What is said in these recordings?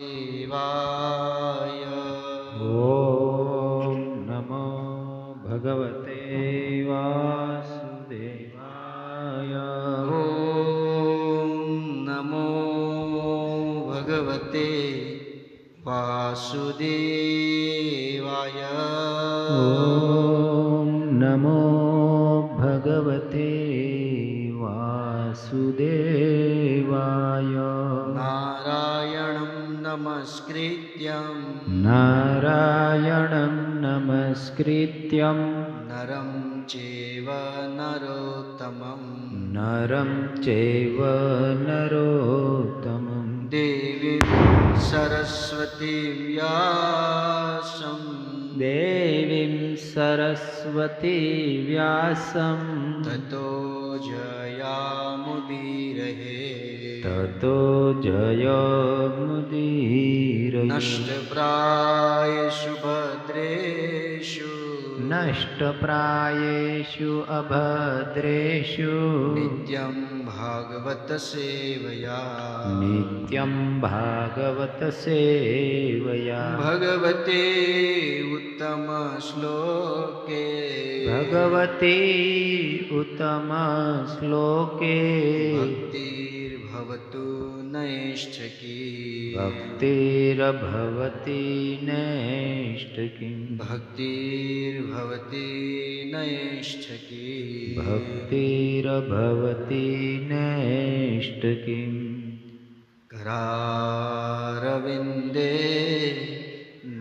દેવાય. ઓમ નમો ભગવતે વાસુદેવાય. ઓમ નમો ભગવતે વાસુદેવાય. ઓમ નમો ભગવતે વાસુદેવાય. નારાયણં નમસ્કૃત્યં નારાયણં નમસ્કૃત્યં નરં ચૈવ નરોત્તમં નરં ચૈવ નરોત્તમં દેવીં સરસ્વતી વ્યાસં દેવીં સરસ્વતી વ્યાસં તતો જયામુદીરહે. તતો જયમુદીરયે. નષ્ટપ્રાયેષુ ભદ્રેષુ નષ્ટપ્રાયેષુ અભદ્રેષુ નિત્યં ભાગવત સેવયા. નિત્યં ભાગવત સેવયા. ભગવતે ઉત્તમ શ્લોકે ભગવતી ઉત્તમ શ્લોકે ભક્તિર્ભવતુ નૈષ્ઠકી. ભક્તિર્ભવતી નૈષ્ઠિકીં. ભક્તિર્ભવતી નૈષ્ઠકી. ભક્તિર્ભવતી નૈષ્ઠિકીં. કરારવિંદે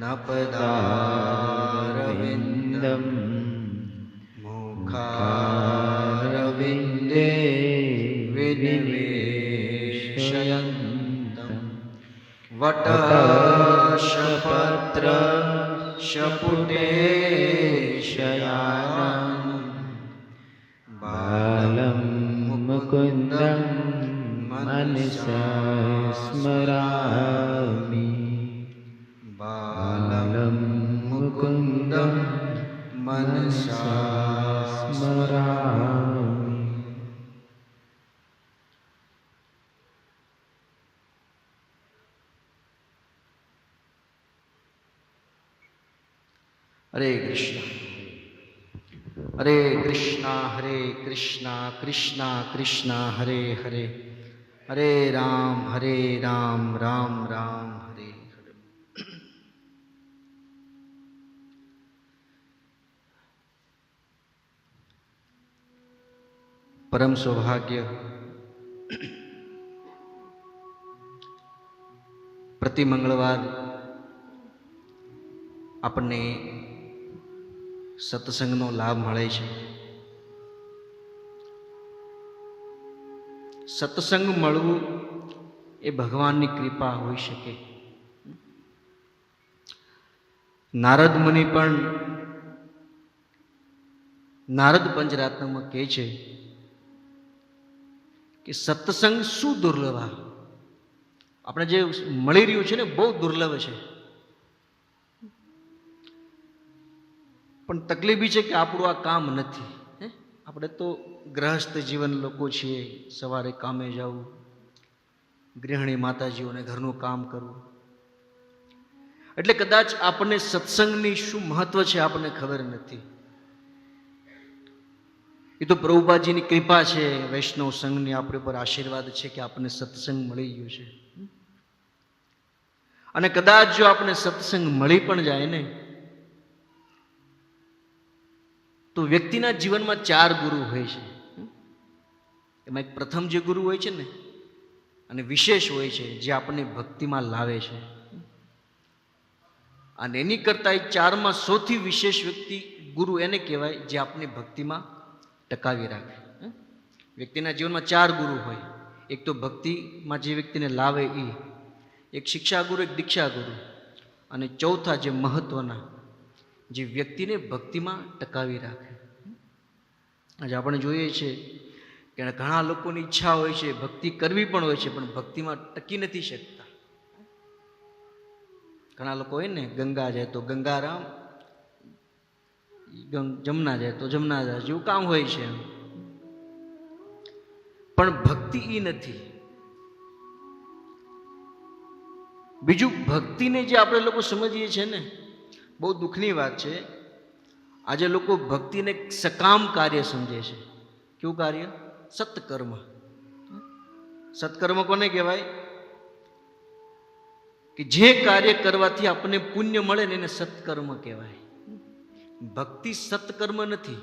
નપદારવિંદમ મુખારવિંદે વિનિવેશયન્તં વટશપત્ર શપુટે શયાનં બાલં મુકુંદં મનસા સ્મરામિ. બાલં મુકુંદં મનસા સ્મરામિ. હરે કૃષ્ણ હરે કૃષ્ણ હરે કૃષ્ણ કૃષ્ણ કૃષ્ણ હરે હરે હરે રામ રામ રામ હરે હરે. પરમ સૌભાગ્ય પ્રતિ મંગળવાર આપણને સત્સંગનો લાભ મળે છે. સત્સંગ મળવું એ ભગવાનની કૃપા હોઈ શકે. નારદ મુનિ પણ નારદ પંચરત્નમાં કહે છે કે સત્સંગ શું દુર્લભ. આપણે જે મળી રહ્યું છે ને બહુ દુર્લભ છે. પણ તકલીફ છે કે આપણું આ કામ નથી. આપણે તો ગ્રહસ્થ જીવન લોકો છીએ. સવારે કામે જવું, ગૃહિણી માતાજીઓને ઘરનું કામ કરવું. એટલે કદાચ આપણને સત્સંગની શું મહત્વ છે આપણને ખબર નથી. એ તો પ્રભુપાદજીની કૃપા છે, વૈષ્ણવ સંઘની આપણી પર આશીર્વાદ છે કે આપણને સત્સંગ મળી ગયો છે. અને કદાચ જો આપણને સત્સંગ મળી પણ જાય ને તો વ્યક્તિના જીવનમાં 4 ગુરુ હોય છે. એમાં એક પ્રથમ જે ગુરુ હોય છે ને અને વિશેષ હોય છે, જે આપણને ભક્તિમાં લાવે છે. અને એની કરતાં 4માં સૌથી વિશેષ વ્યક્તિ ગુરુ એને કહેવાય જે આપને ભક્તિમાં ટકાવી રાખે. વ્યક્તિના જીવનમાં 4 ગુરુ હોય. એક તો ભક્તિમાં જે વ્યક્તિને લાવે એ, એક શિક્ષા ગુરુ, એક દીક્ષા ગુરુ, અને ચોથા જે મહત્વના જે વ્યક્તિને ભક્તિમાં ટકાવી રાખે. આજે આપણે જોઈએ છીએ કે ઘણા લોકોની ઈચ્છા હોય છે, ભક્તિ કરવી પણ હોય છે, પણ ભક્તિમાં ટકી નથી શકતા. ઘણા લોકો હોય ને, ગંગા જાય તો ગંગારામ, જમના જાય તો જમનાદાસ જેવું કામ હોય છે. પણ ભક્તિ એ નથી. બીજું, ભક્તિને જે આપણે લોકો સમજીએ છીએ ને, બહુ દુઃખની વાત છે, આજે લોકો ભક્તિને એક સકામ કાર્ય સમજે છે. કેવું કાર્ય? સત્કર્મ. સત્કર્મ કોને કહેવાય? કે જે કાર્ય કરવાથી આપણને પુણ્ય મળે ને એને સત્કર્મ કહેવાય. ભક્તિ સત્કર્મ નથી.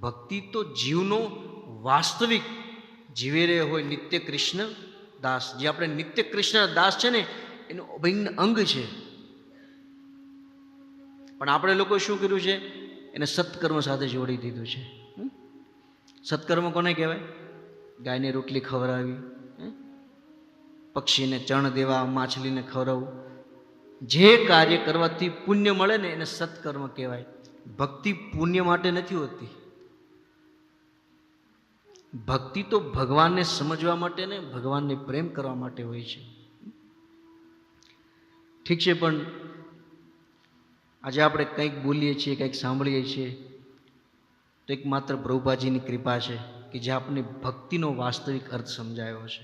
ભક્તિ તો જીવનો વાસ્તવિક જીવી રહ્યો હોય નિત્ય કૃષ્ણ દાસ, જે આપણે નિત્ય કૃષ્ણ દાસ છે ને એનું અભિન્ન અંગ છે. પણ આપણે લોકો શું કર્યું છે? એને સત્કર્મ સાથે જોડી દીધું છે. સત્કર્મ કોને કહેવાય? ગાયને રોટલી ખવડાવી, પક્ષીને ચણ દેવા, માછલીને ખવડાવવું. જે કાર્ય કરવાથી પુણ્ય મળે ને એને સત્કર્મ કહેવાય. ભક્તિ પુણ્ય માટે નથી હોતી. ભક્તિ તો ભગવાનને સમજવા માટે ને ભગવાનને પ્રેમ કરવા માટે હોય છે. ઠીક છે, પણ આજે આપણે કંઈક બોલીએ છીએ, કંઈક સાંભળીએ છીએ તો એક માત્ર પ્રભુપાજીની કૃપા છે કે જે આપણને ભક્તિનો વાસ્તવિક અર્થ સમજાયો છે.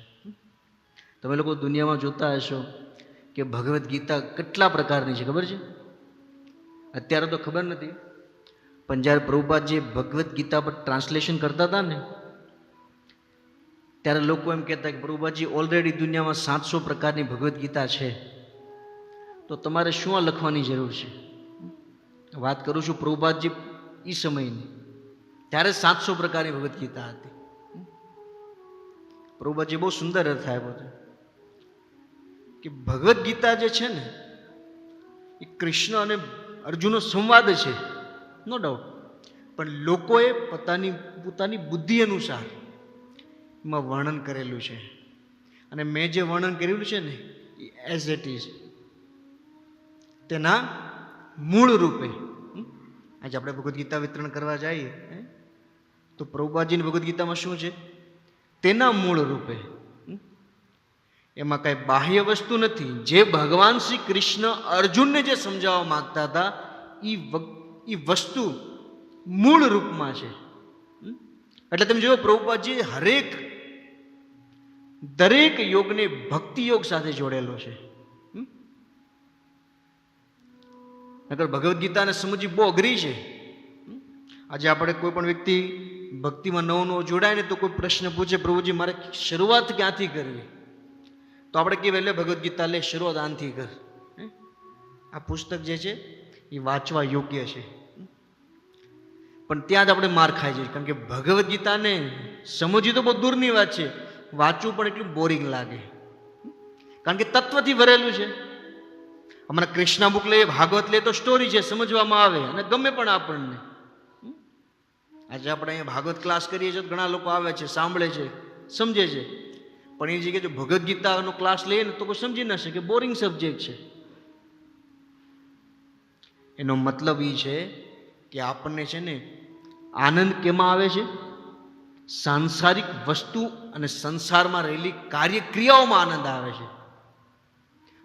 તમે લોકો દુનિયામાં જોતા હશો કે ભગવદ્ ગીતા કેટલા પ્રકારની છે, ખબર છે? અત્યારે તો ખબર નથી, પણ જ્યારે પ્રભુપાદજી ભગવદ્ ગીતા પર ટ્રાન્સલેશન કરતા હતા ને ત્યારે લોકો એમ કહેતા કે પ્રભુપાદજી ઓલરેડી દુનિયામાં 700 પ્રકારની ભગવદ્ ગીતા છે, તો તમારે શું આ લખવાની જરૂર છે? વાત કરું છું પ્રભુપાદજી એ સમયની, ત્યારે 700 પ્રકારની ભગવદ્ ગીતા હતી. પ્રભુપાદજી બહુ સુંદર અર્થ આપ્યો છે કે ભગવદ્ ગીતા જે છે ને એ કૃષ્ણ અને અર્જુનનો સંવાદ છે, નો ડાઉટ, પણ લોકોએ પોતાની બુદ્ધિ અનુસાર એમાં વર્ણન કરેલું છે. અને મેં જે વર્ણન કરેલું છે ને એ એઝ ઇટ ઇઝ તેના મૂળ રૂપે. આજે આપણે ભગવદ્ ગીતા વિતરણ કરવા જઈએ તો પ્રભુપાદજીની ભગવદ્ ગીતામાં શું છે? તેના મૂળ રૂપે. એમાં કાંઈ બાહ્ય વસ્તુ નથી. જે ભગવાન શ્રી કૃષ્ણ અર્જુનને જે સમજાવવા માંગતા હતા એ વસ્તુ મૂળ રૂપમાં છે. એટલે તમે જોયો પ્રભુપાદજી દરેક યોગને ભક્તિ યોગ સાથે જોડેલો છે. નકર ભગવદ્ ગીતાને સમજવી બહુ અઘરી છે. આજે આપણે કોઈ પણ વ્યક્તિ ભક્તિમાં નવો જોડાય ને તો કોઈ પ્રશ્ન પૂછે, પ્રભુજી મારે શરૂઆત ક્યાંથી કરવી? તો આપણે કહેવાય એટલે ભગવદ્ ગીતા લે, શરૂઆત આનથી કર. આ પુસ્તક જે છે એ વાંચવા યોગ્ય છે. પણ ત્યાં જ આપણે માર ખાઈ જઈએ, કારણ કે ભગવદ્ ગીતાને સમજવી તો બહુ દૂરની વાત છે, વાંચવું પણ એટલું બોરિંગ લાગે, કારણ કે તત્વથી ભરેલું છે. હમણાં કૃષ્ણા બુક લઈએ, ભાગવત લઈએ તો સ્ટોરી છે, સમજવામાં આવે અને ગમે પણ આપણને. આજે આપણે અહીંયા ભાગવત ક્લાસ કરીએ છીએ તો ઘણા લોકો આવે છે, સાંભળે છે, સમજે છે, પણ એ જગ્યાએ જો ભગવદ્ ગીતાનો ક્લાસ લઈએ ને તો કોઈ સમજી ન શકે, બોરિંગ સબ્જેક્ટ છે. એનો મતલબ એ છે કે આપણને છે ને આનંદ કેમાં આવે છે? સાંસારિક વસ્તુ અને સંસારમાં રહેલી કાર્યક્રિયાઓમાં આનંદ આવે છે.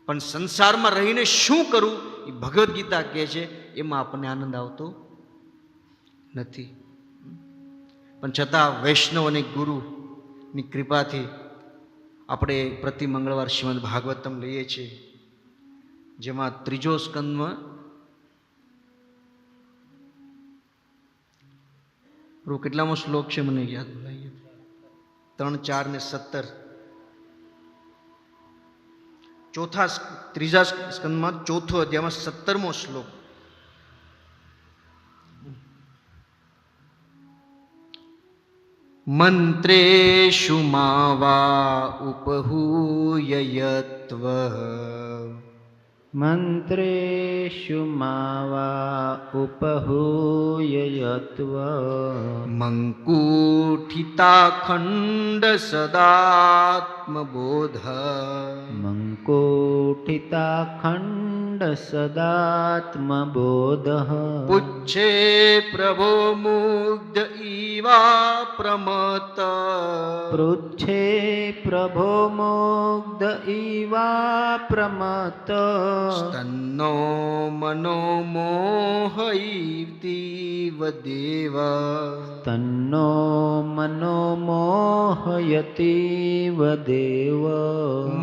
પણ સંસારમાં રહીને શું કરવું એ ભગવદ્ ગીતા કહે છે, એમાં આપણને આનંદ આવતો નથી. પણ છતાં વૈષ્ણવ અને ગુરુની કૃપાથી આપણે પ્રતિ મંગળવાર શ્રીમદ ભાગવતમ લઈએ છીએ, જેમાં 3જો સ્કંદમાં કેટલામો શ્લોક છે મને યાદ નહીં, 3, 4 ને 17. ત્રીજા સ્કંદમાં 4થો અધ્યાયમાં 17મો શ્લોક. મંત્રેષુ માવા ઉપહૂય યત્વ મંત્રેષુ માવા ઉપહૂય યત્વ મંકુઠિતાખંડ સદાત્મબોધ મંકુઠિતાખંડ સદાત્મબોધ પુચ્છે પ્રભો મુગ્ધ ઈવા પ્રમત પૃચ્છે પ્રભો મુગ્ધ ઈવા પ્રમત તન્નો મનો મોહયતીવ દેવ તન્નો મનો મોહયતીવ દેવ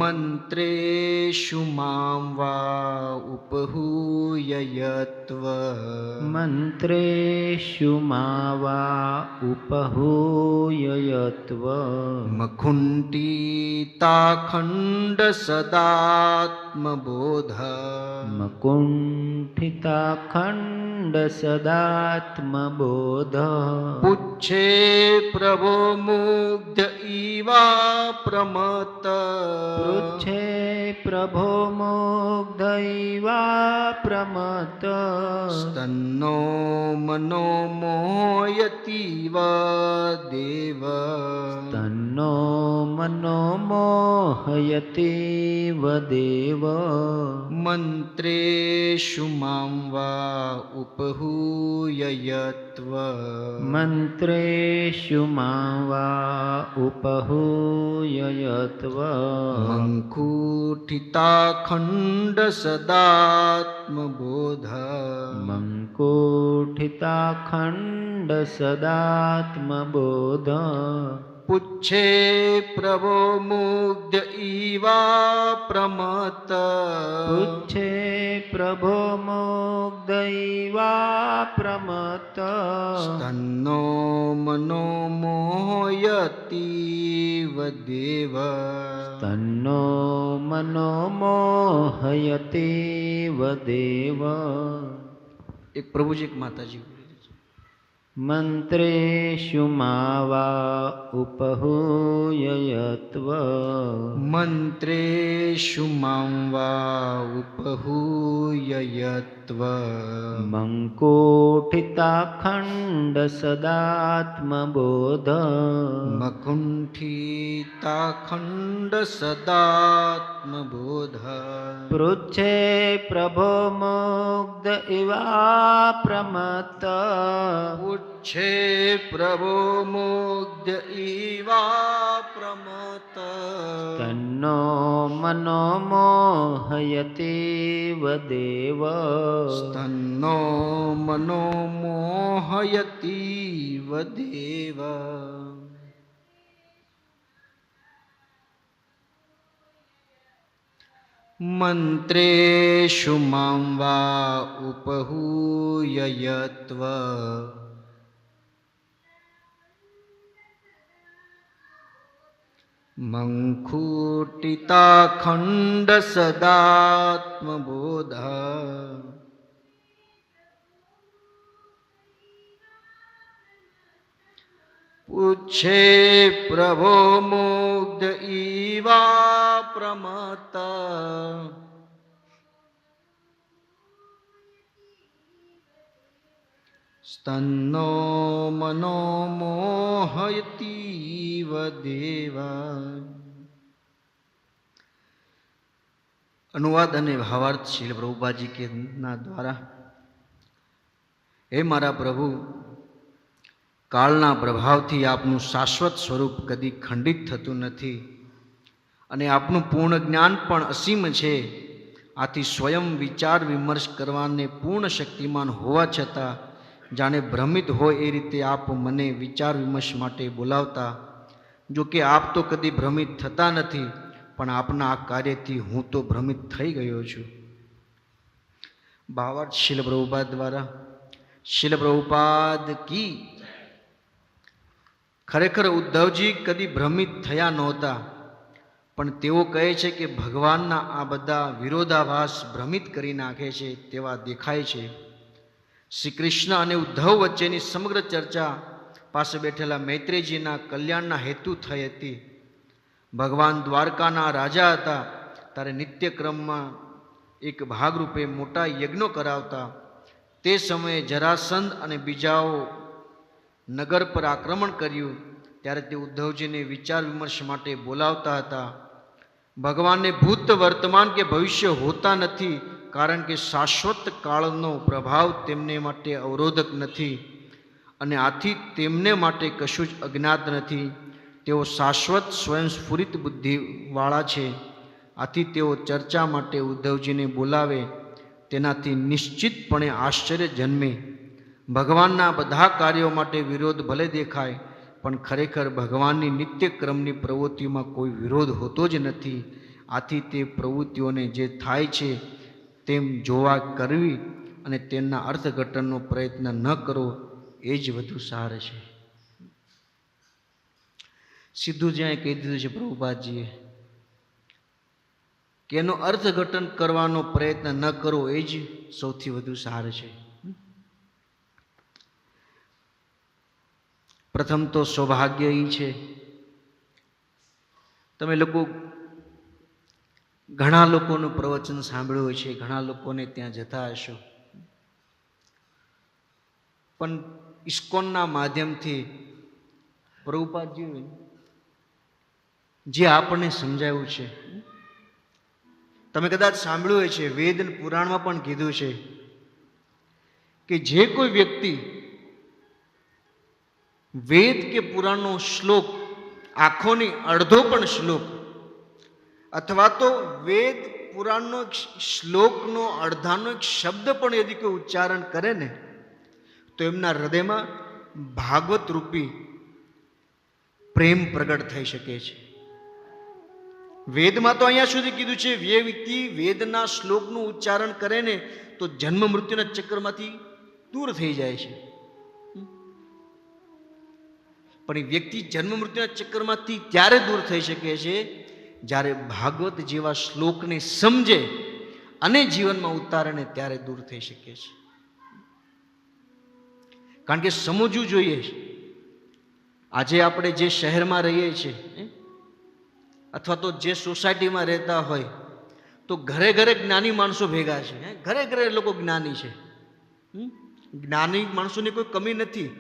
મંત્રેષુ મામ વા ઉપહૂયયત્વ મંત્રેષુ મા વા ઉપહૂયયત્વ મકુંઠિતાખંડ સદાત્મબોધ મકુંઠિતાખંડ સદાત્મબોધ પુચ્છે પ્રભો મુગ્ધ ઈવા પ્રમત પૃચ્છે પ્રભો મુગ્ધૈવા પ્રમત તન્નો મનો મોહયતીવ દેવ તન્નો મનો મોહયતીવ દેવ મંત્રેષુ મામ વા ઉપહૂયયત્વ મંત્રેષુ મા વા ઉપહૂયયત્વ મંકુઠિતાખંડ સદાત્મબોધ મંકુઠિતાખંડ સદાત્મબોધ પુચ્છે પ્રભો મુગ્ધ ઈવા પ્રમત પુચ્છે પ્રભો મુગ્ધૈવા પ્રમત તન્નો મનો મોહયતીવ દેવ તન્નો મનો મોહયતીવ દેવ એક પ્રભુજી એક માતાજી મંત્રેષુ મા વા ઉપહૂયયત્વ મંત્રેષુ મામ વા ઉપહૂયયત્વ મંકુઠિતાખંડ સદાત્મબોધ મકુંઠિતાખંડ સદાત્મબોધ પૃચ્છે પ્રભો મુગ્ધ ઇવા પ્રમત પુચ્છે પ્રભો મુગ્ધ ઈવા પ્રમત તન્નો મનો મોહયતીવ દેવ તન્નો મનો મોહયતીવ દેવ મંત્રેષુ મામ વા ઉપહૂયયત્વ મંકુઠિતાખંડ સદાત્મબોધ પૂછે પ્રભો મુગ્ધ ઈવા પ્રમત સ્તન્નો મનો મોહયતીવ દેવ. અનુવાદ અને ભાવાર્થ શ્રીલ પ્રભુપાદજી કે ના દ્વારા. હે મારા પ્રભુ, કાળના પ્રભાવથી આપનું શાશ્વત સ્વરૂપ કદી ખંડિત થતું નથી અને આપનું પૂર્ણ જ્ઞાન પણ અસીમ છે. આથી સ્વયં વિચાર વિમર્શ કરવાને પૂર્ણ શક્તિમાન હોવા છતાં જાણે ભ્રમિત હોય એ રીતે આપ મને વિચાર વિમર્શ માટે બોલાવતા. જો કે આપ તો કદી ભ્રમિત થતા નથી, પણ આપના આ કાર્યથી હું તો ભ્રમિત થઈ ગયો છું. ભાવાર્થ શીલ પ્રભુપાદ દ્વારા. શીલ પ્રભુપાદ કી. ખરેખર ઉદ્ધવજી કદી ભ્રમિત થયા નહોતા, પણ તેઓ કહે છે કે ભગવાનના આ બધા વિરોધાભાસ ભ્રમિત કરી નાખે છે તેવા દેખાય છે. શ્રી કૃષ્ણ અને ઉદ્ધવ વચ્ચેની સમગ્ર ચર્ચા પાસે બેઠેલા મૈત્રેયજીના કલ્યાણના હેતુ થઈ હતી. ભગવાન દ્વારકાના રાજા હતા, ત્યારે નિત્યક્રમમાં એક ભાગરૂપે મોટા યજ્ઞો કરાવતા. તે સમયે જરાસંધ અને બીજાઓ નગર પર આક્રમણ કર્યું, ત્યારે તે ઉદ્ધવજીને વિચાર વિમર્શ માટે બોલાવતા હતા. ભગવાનને ભૂત વર્તમાન કે ભવિષ્ય હોતા નથી, કારણ કે શાશ્વત કાળનો પ્રભાવ તેમને માટે અવરોધક નથી. અને આથી તેમને માટે કશું જ અજ્ઞાત નથી. તેઓ શાશ્વત સ્વયંસ્ફુરિત બુદ્ધિવાળા છે. આથી તેઓ ચર્ચા માટે ઉદ્ધવજીને બોલાવે તેનાથી નિશ્ચિતપણે આશ્ચર્ય જન્મે. ભગવાનના બધા કાર્યો માટે વિરોધ ભલે દેખાય, પણ ખરેખર ભગવાનની નિત્યક્રમની પ્રવૃત્તિઓમાં કોઈ વિરોધ હોતો જ નથી. આથી તે પ્રવૃત્તિઓને જે થાય છે તેમ જોવા કરવી અને તેમના અર્થઘટનનો પ્રયત્ન ન કરવો એ જ વધુ સાર છે. સીધું જ્યાં કહી દીધું છે પ્રભુપાદજીએ કે એનો અર્થઘટન કરવાનો પ્રયત્ન ન કરવો એ જ સૌથી વધુ સાર છે. પ્રથમ તો સૌભાગ્ય એ છે, તમે લોકો ઘણા લોકોનું પ્રવચન સાંભળ્યું હોય છે, ઘણા લોકોને ત્યાં જતા હશો, પણ ઇસ્કોનના માધ્યમથી પ્રભુપાદજી જે આપણને સમજાવ્યું છે, તમે કદાચ સાંભળ્યું હોય છે, વેદ પુરાણમાં પણ કીધું છે કે જે કોઈ વ્યક્તિ વેદ કે પુરાણનો શ્લોક, આંખોની અડધો પણ શ્લોક, અથવા તો વેદ પુરાણનો શ્લોકનો અડધાનો એક શબ્દ પણ યદિ કોઈ ઉચ્ચારણ કરે ને તો એમના હૃદયમાં ભાગવત રૂપી પ્રેમ પ્રગટ થઈ શકે છે. વેદમાં તો અહીંયા સુધી કીધું છે, જે વ્યક્તિ વેદના શ્લોકનું ઉચ્ચારણ કરે ને તો જન્મ મૃત્યુના ચક્રમાંથી દૂર થઈ જાય છે. પણ એ વ્યક્તિ જન્મ મૃત્યુના ચક્રમાંથી ત્યારે દૂર થઈ શકે છે જ્યારે ભાગવત જેવા શ્લોકને સમજે અને જીવનમાં ઉતારે ને ત્યારે દૂર થઈ શકે છે. કારણ કે સમજવું જોઈએ, આજે આપણે જે શહેરમાં રહીએ છીએ અથવા તો જે સોસાયટીમાં રહેતા હોય તો ઘરે ઘરે જ્ઞાની માણસો ભેગા છે, ઘરે ઘરે લોકો જ્ઞાની છે. જ્ઞાની માણસોની કોઈ કમી નથી,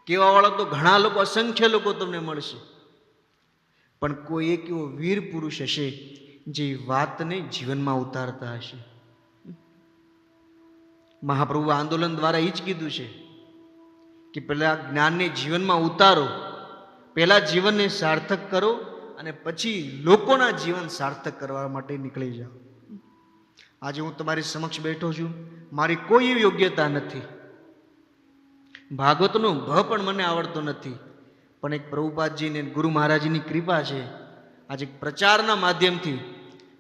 કહેવાવાળા તો ઘણા લોકો, અસંખ્ય લોકો તમને મળશે, પણ કોઈ એક એવો વીર પુરુષ હશે જે વાતને જીવનમાં ઉતારતા હશે. મહાપ્રભુ આંદોલન દ્વારા એ જ કીધું છે કે પહેલા જ્ઞાનને જીવનમાં ઉતારો, પહેલા જીવનને સાર્થક કરો અને પછી લોકોના જીવન સાર્થક કરવા માટે નીકળી જાઓ. આજે હું તમારી સમક્ષ બેઠો છું, મારી કોઈ એવી યોગ્યતા નથી, ભાગવતનો ભ પણ મને આવડતો નથી, પણ એક પ્રભુપાદજીને ગુરુ મહારાજની કૃપા છે. આજે પ્રચારના માધ્યમથી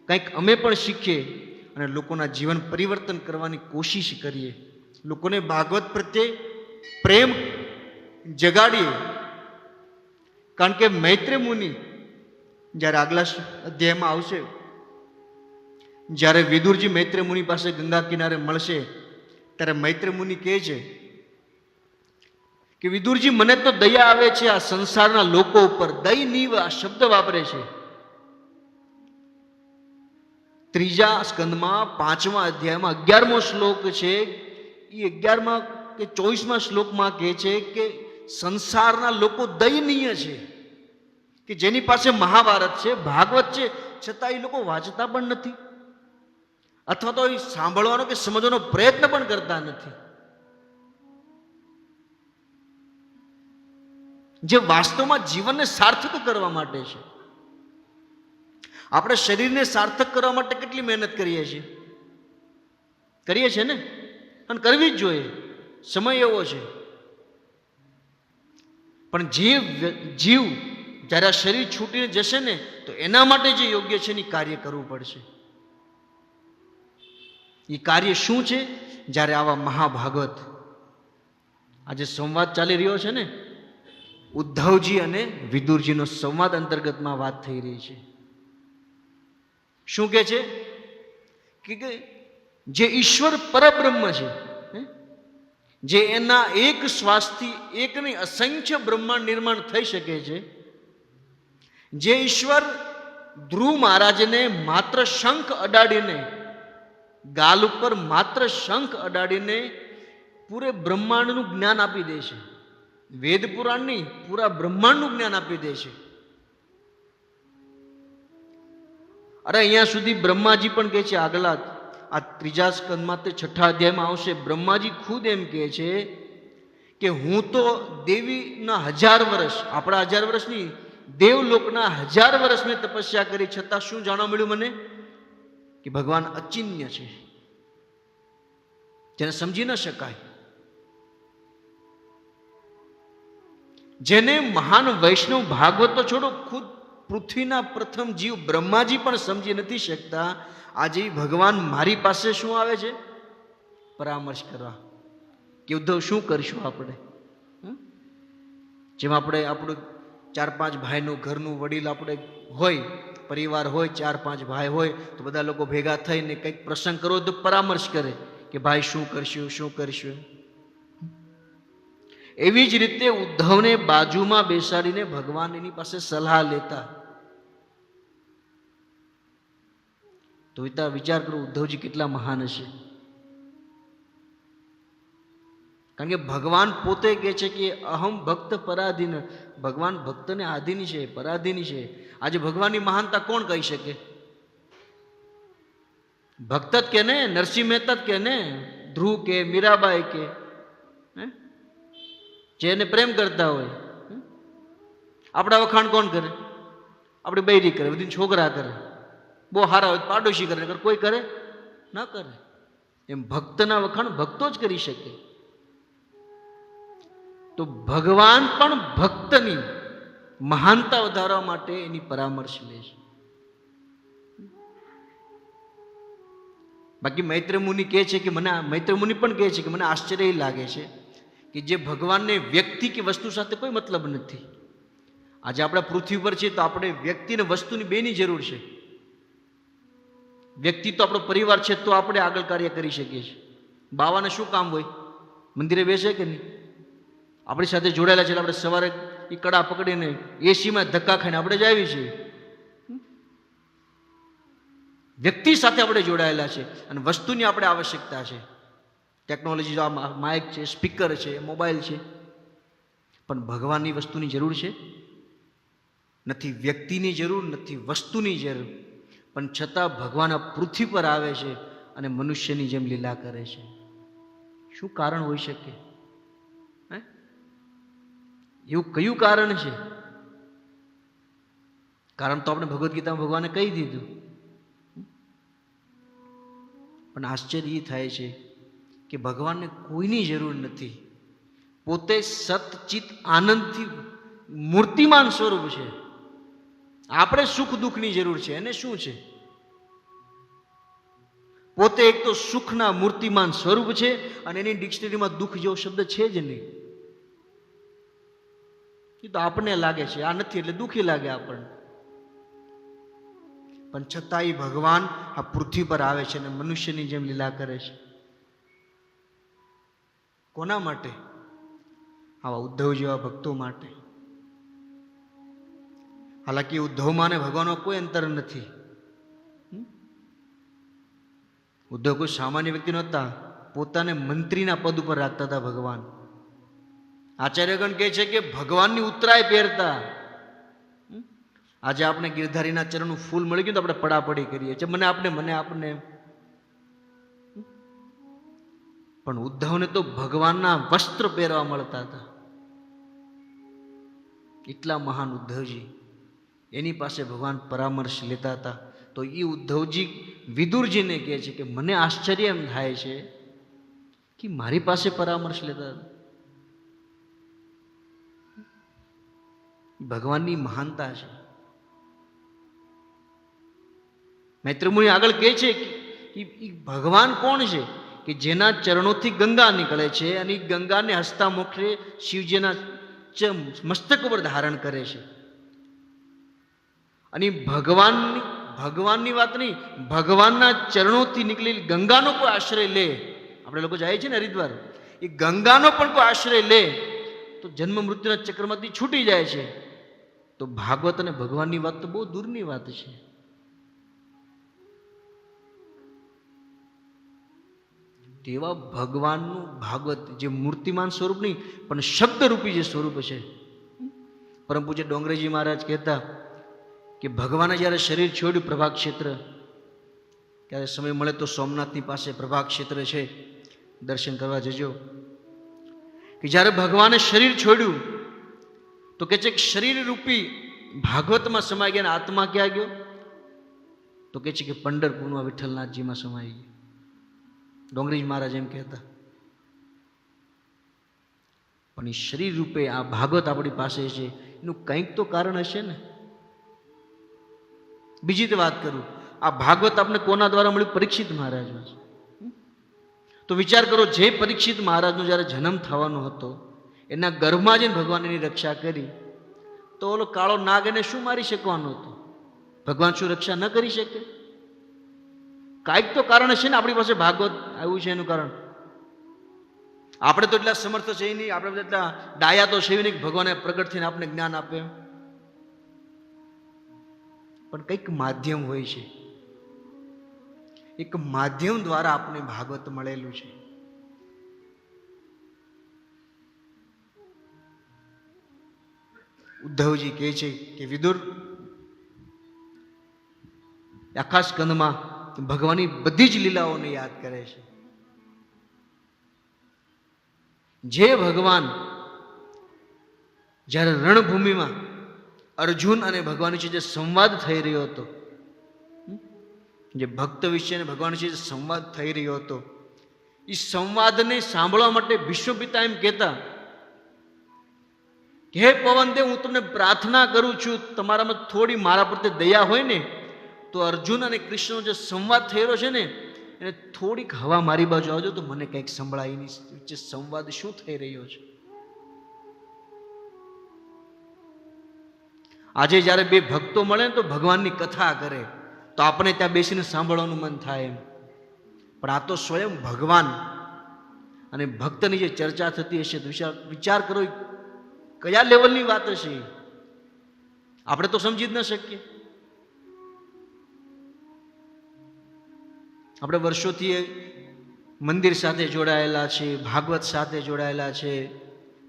કંઈક અમે પણ શીખીએ અને લોકોના જીવન પરિવર્તન કરવાની કોશિશ કરીએ, લોકોને ભાગવત પ્રત્યે પ્રેમ જગાડીએ. કારણ કે મૈત્રેય મુનિ જ્યારે આગલા અધ્યાયમાં આવશે, જ્યારે વિદુરજી મૈત્રેય મુનિ પાસે ગંગા કિનારે મળશે ત્યારે મૈત્રેય મુનિ કહે છે કે વિદુરજી, મને તો દયા આવે છે આ સંસારના લોકો ઉપર. દયનીવ આ શબ્દ વાપરે છે. ત્રીજા સ્કંદમાં 5મા અધ્યાયમાં 11મો શ્લોક છે. એ 11મા કે 24મા શ્લોકમાં કહે છે કે સંસારના લોકો દયનીય છે, કે જેની પાસે મહાભારત છે, ભાગવત છે, છતાં એ લોકો વાંચતા પણ નથી અથવા તો એ સાંભળવાનો કે સમજવાનો પ્રયત્ન પણ કરતા નથી. જે વાસ્તવમાં જીવનને સાર્થક કરવા માટે છે. આપણે શરીરને સાર્થક કરવા માટે કેટલી મહેનત કરીએ છીએ ને, અને કરવી જ જોઈએ, સમય એવો છે. પણ જીવ જ્યારે આ શરીર છૂટીને જશે ને તો એના માટે જે યોગ્ય છે એ કાર્ય કરવું પડશે. એ કાર્ય શું છે? જ્યારે આવા મહાભાગવત, આજે સંવાદ ચાલી રહ્યો છે ને, ઉદ્ધવજી અને વિદુરજીનો સંવાદ અંતર્ગતમાં વાત થઈ રહી છે. શું કહે છે કે જે ઈશ્વર પરબ્રહ્મ છે, જે એના એક શ્વાસથી એક નહીં અસંખ્ય બ્રહ્માંડ નિર્માણ થઈ શકે છે, જે ઈશ્વર ધ્રુવ મહારાજને માત્ર શંખ અડાડીને, ગાલ ઉપર માત્ર શંખ અડાડીને પૂરે બ્રહ્માંડનું જ્ઞાન આપી દે છે, વેદ પુરાણની પૂરા બ્રહ્માંડનું જ્ઞાન આપી દે છે. અરે અહીંયા સુધી બ્રહ્માજી પણ કહે છે, આગલા આ ત્રીજા સ્કંદમાં તે 6ઠા અધ્યાયમાં આવશે, બ્રહ્માજી ખુદ એમ કહે છે કે હું તો દેવીના 1000 વર્ષ, આપણા 1000 વર્ષ નહીં, દેવલોકના 1000 વર્ષ મેં તપસ્યા કરી, છતાં શું જાણવા મળ્યું મને? કે ભગવાન અચિન્ય છે, જેને સમજી ન શકાય. જેને મહાન વૈષ્ણવ ભાગવતો છોડો, ખુદ પૃથ્વીના પ્રથમ જીવ બ્રહ્માજી પણ સમજી નથી શકતા. આજે ભગવાન મારી પાસે શું આવે છે? પરામર્શ કરવા કે ઉદ્ધવ શું કરીશું આપણે? જેમ આપણે આપણું 4-5 ભાઈનું ઘરનું વડીલ આપણે હોય, પરિવાર હોય, 4-5 ભાઈ હોય, તો બધા લોકો ભેગા થઈને કંઈક પ્રસંગ કરો તો પરામર્શ કરે કે ભાઈ શું કરશું, શું કરશું. એવી જ રીતે ઉદ્ધવને બાજુમાં બેસાડીને ભગવાન એની પાસે સલાહ લેતા. તો વિચાર કરો, ઉદ્ધવજી કેટલા મહાન હશે. કારણ કે ભગવાન પોતે કહે છે કે અહમ ભક્ત પરાધીન. ભગવાન ભક્તને આધીન છે, પરાધીન છે. આજે ભગવાનની મહાનતા કોણ કહી શકે? ભક્ત જ કે ને, નરસિંહ મહેતા જ કે ને, ધ્રુવ કે, મીરાબાઈ કે, જેને પ્રેમ કરતા હોય. આપણા વખાણ કોણ કરે? આપણી બૈરી કરે, બધી છોકરા કરે. બહુ સારા હોય પાડોશી કરે, કોઈ કરે ના કરે. એમ ભક્તના વખાણ ભક્તો જ કરી શકે. તો ભગવાન પણ ભક્તની મહાનતા વધારવા માટે એની પરામર્શ લે છે. બાકી મૈત્રેય મુનિ કહે છે કે મૈત્રેય મુનિ પણ કહે છે કે મને આશ્ચર્ય લાગે છે કે જે ભગવાનને વ્યક્તિ કે વસ્તુ સાથે કોઈ મતલબ નથી. આજે આપણા પૃથ્વી પર છે તો આપણે વ્યક્તિ અને વસ્તુની બેની જરૂર છે. વ્યક્તિ તો આપણો પરિવાર છે તો આપણે આગળ કાર્ય કરી શકીએ છીએ. બાવાને શું કામ હોય? મંદિરે બેસે કે નહીં? આપણી સાથે જોડાયેલા છે, આપણે સવારે એ કડા પકડીને એસીમાં ધક્કા ખાઈને આપણે જ આવી છીએ. વ્યક્તિ સાથે આપણે જોડાયેલા છે અને વસ્તુની આપણે આવશ્યકતા છે. ટેકનોલોજી, માઇક છે, સ્પીકર છે, મોબાઈલ છે, પણ ભગવાનની વસ્તુની જરૂર છે નથી. વ્યક્તિની જરૂર નથી, વસ્તુની જરૂર. પણ છતાં ભગવાન આ પૃથ્વી પર આવે છે અને મનુષ્યની જેમ લીલા કરે છે. શું કારણ હોઈ શકે? એવું કયું કારણ છે? કારણ તો આપણે ભગવદ્ ગીતામાં ભગવાને કહી દીધું. પણ આશ્ચર્ય એ થાય છે કે ભગવાનને કોઈની જરૂર નથી. પોતે સતચિત આનંદથી મૂર્તિમાન સ્વરૂપ છે. આપણે સુખ દુઃખની જરૂર છે. એને શું છે? પોતે એક તો સુખના મૂર્તિમાન સ્વરૂપ છે અને એની ડિક્શનરીમાં દુઃખ જેવો શબ્દ છે જ નહીં. એ તો આપણને લાગે છે આ નથી એટલે દુઃખી લાગે આપણને. પણ છતાં એ ભગવાન આ પૃથ્વી પર આવે છે અને મનુષ્યની જેમ લીલા કરે છે. કોના માટે? આવા ઉદ્ધવ જેવા ભક્તો માટે. હાલાકી ઉદ્ધવમાં ને ભગવાનમાં કોઈ અંતર નથી. ઉદ્ધવ કોઈ સામાન્ય વ્યક્તિ નહોતા, પોતાને મંત્રીના પદ ઉપર રાખતા હતા ભગવાન. આચાર્યગણ કહે છે કે ભગવાનની ઉત્તરાય પહેરતા. આજે આપણે ગિરધારીના ચરણનું ફૂલ મળી ગયું તો આપણે પડાપડી કરીએ છીએ, મને આપને. પણ ઉદ્ધવને તો ભગવાનના વસ્ત્ર પહેરવા મળતા હતા. એટલા મહાન ઉદ્ધવજી, એની પાસે ભગવાન પરામર્શ લેતા હતા. તો એ ઉદ્ધવજી વિદુરજીને કહે છે કે મને આશ્ચર્ય એમ થાય છે કે મારી પાસે પરામર્શ લેતા હતા. ભગવાનની મહાનતા છે. મૈત્રમુનિ આગળ કહે છે કે ભગવાન કોણ છે? કે જેના ચરણોથી ગંગા નીકળે છે અને ગંગાને હસતા મોક્ષે શિવજીના મસ્તક ઉપર ધારણ કરે છે. અને ભગવાનની વાત નહીં, ભગવાનના ચરણોથી નીકળેલી ગંગાનો કોઈ આશ્રય લે, આપણે લોકો જાય છે ને હરિદ્વાર, એ ગંગાનો પણ કોઈ આશ્રય લે તો જન્મ મૃત્યુના ચક્રમાંથી છૂટી જાય છે. તો ભાગવત અને ભગવાનની વાત તો બહુ દૂરની વાત છે. તેવા ભગવાનનું ભાગવત જે મૂર્તિમાન સ્વરૂપ નહીં પણ શબ્દરૂપી જે સ્વરૂપ છે. પરમ પૂજ્ય ડોંગરેજી મહારાજ કહેતા કે ભગવાને જ્યારે શરીર છોડ્યું પ્રભાગ ક્ષેત્ર, ત્યારે સમય મળે તો સોમનાથની પાસે પ્રભાગ ક્ષેત્ર છે, દર્શન કરવા જજો. કે જ્યારે ભગવાને શરીર છોડ્યું તો કે છે કે શરીર રૂપી ભાગવતમાં સમાઈ ગયા, આત્મા ક્યાં ગયો? તો કે છે કે પંઢરપુરમાં વિઠ્ઠલનાથજીમાં સમાઈ ગયો. ડોંગરીજ મહારાજ એમ કહેતા. પણ એ શરીર રૂપે આ ભાગવત આપણી પાસે છે, એનું કંઈક તો કારણ હશે ને. બીજી તો વાત કરું, આ ભાગવત આપણે કોના દ્વારા મળ્યું? પરીક્ષિત મહારાજમાં. તો વિચાર કરો, જે પરીક્ષિત મહારાજનો જ્યારે જન્મ થવાનો હતો, એના ગર્ભમાં જઈને ભગવાન એની રક્ષા કરી, તો ઓલો કાળો નાગ એને શું મારી શકવાનો હતો? ભગવાન શું રક્ષા ન કરી શકે? કાંઈક તો કારણ હશે ને. આપણી પાસે ભાગવત આવ્યું છે એનું કારણ. આપણે તો એટલા સમર્થ છે નહીં, આપણે એટલા ડાયા તો છે નહીં ભગવાને પ્રગટ થઈને આપણે જ્ઞાન આપે. પણ કંઈક માધ્યમ હોય છે, એક માધ્યમ દ્વારા આપણે ભાગવત મળેલું છે. ઉદ્ધવજી કહે છે કે વિદુર, આખા સ્કંદમાં ભગવાનની બધી જ લીલાઓને યાદ કરે છે. જે ભગવાન જ્યારે રણભૂમિમાં અર્જુન અને ભગવાન વિશે જે સંવાદ થઈ રહ્યો હતો, જે ભક્ત વિશે અને ભગવાન વિશે જે સંવાદ થઈ રહ્યો હતો, એ સંવાદને સાંભળવા માટે ભીષ્મ પિતા એમ કહેતા કે હે પવનદેવ, હું તમને પ્રાર્થના કરું છું, તમારામાં થોડી મારા પ્રત્યે દયા હોય ને તો અર્જુન અને કૃષ્ણનો જે સંવાદ થયેલો છે ને, એને થોડીક હવા મારી બાજુ આવજો તો મને કંઈક સંભળાય. એની વચ્ચે સંવાદ શું થઈ રહ્યો છે. આજે જ્યારે બે ભક્તો મળે ને તો ભગવાનની કથા કરે તો આપણે ત્યાં બેસીને સાંભળવાનું મન થાય એમ. પણ આ તો સ્વયં ભગવાન અને ભક્તની જે ચર્ચા થતી હશે તો વિચાર કરો કયા લેવલની વાત હશે. આપણે તો સમજી જ ન શકીએ. આપણે વર્ષોથી મંદિર સાથે જોડાયેલા છે, ભાગવત સાથે જોડાયેલા છે,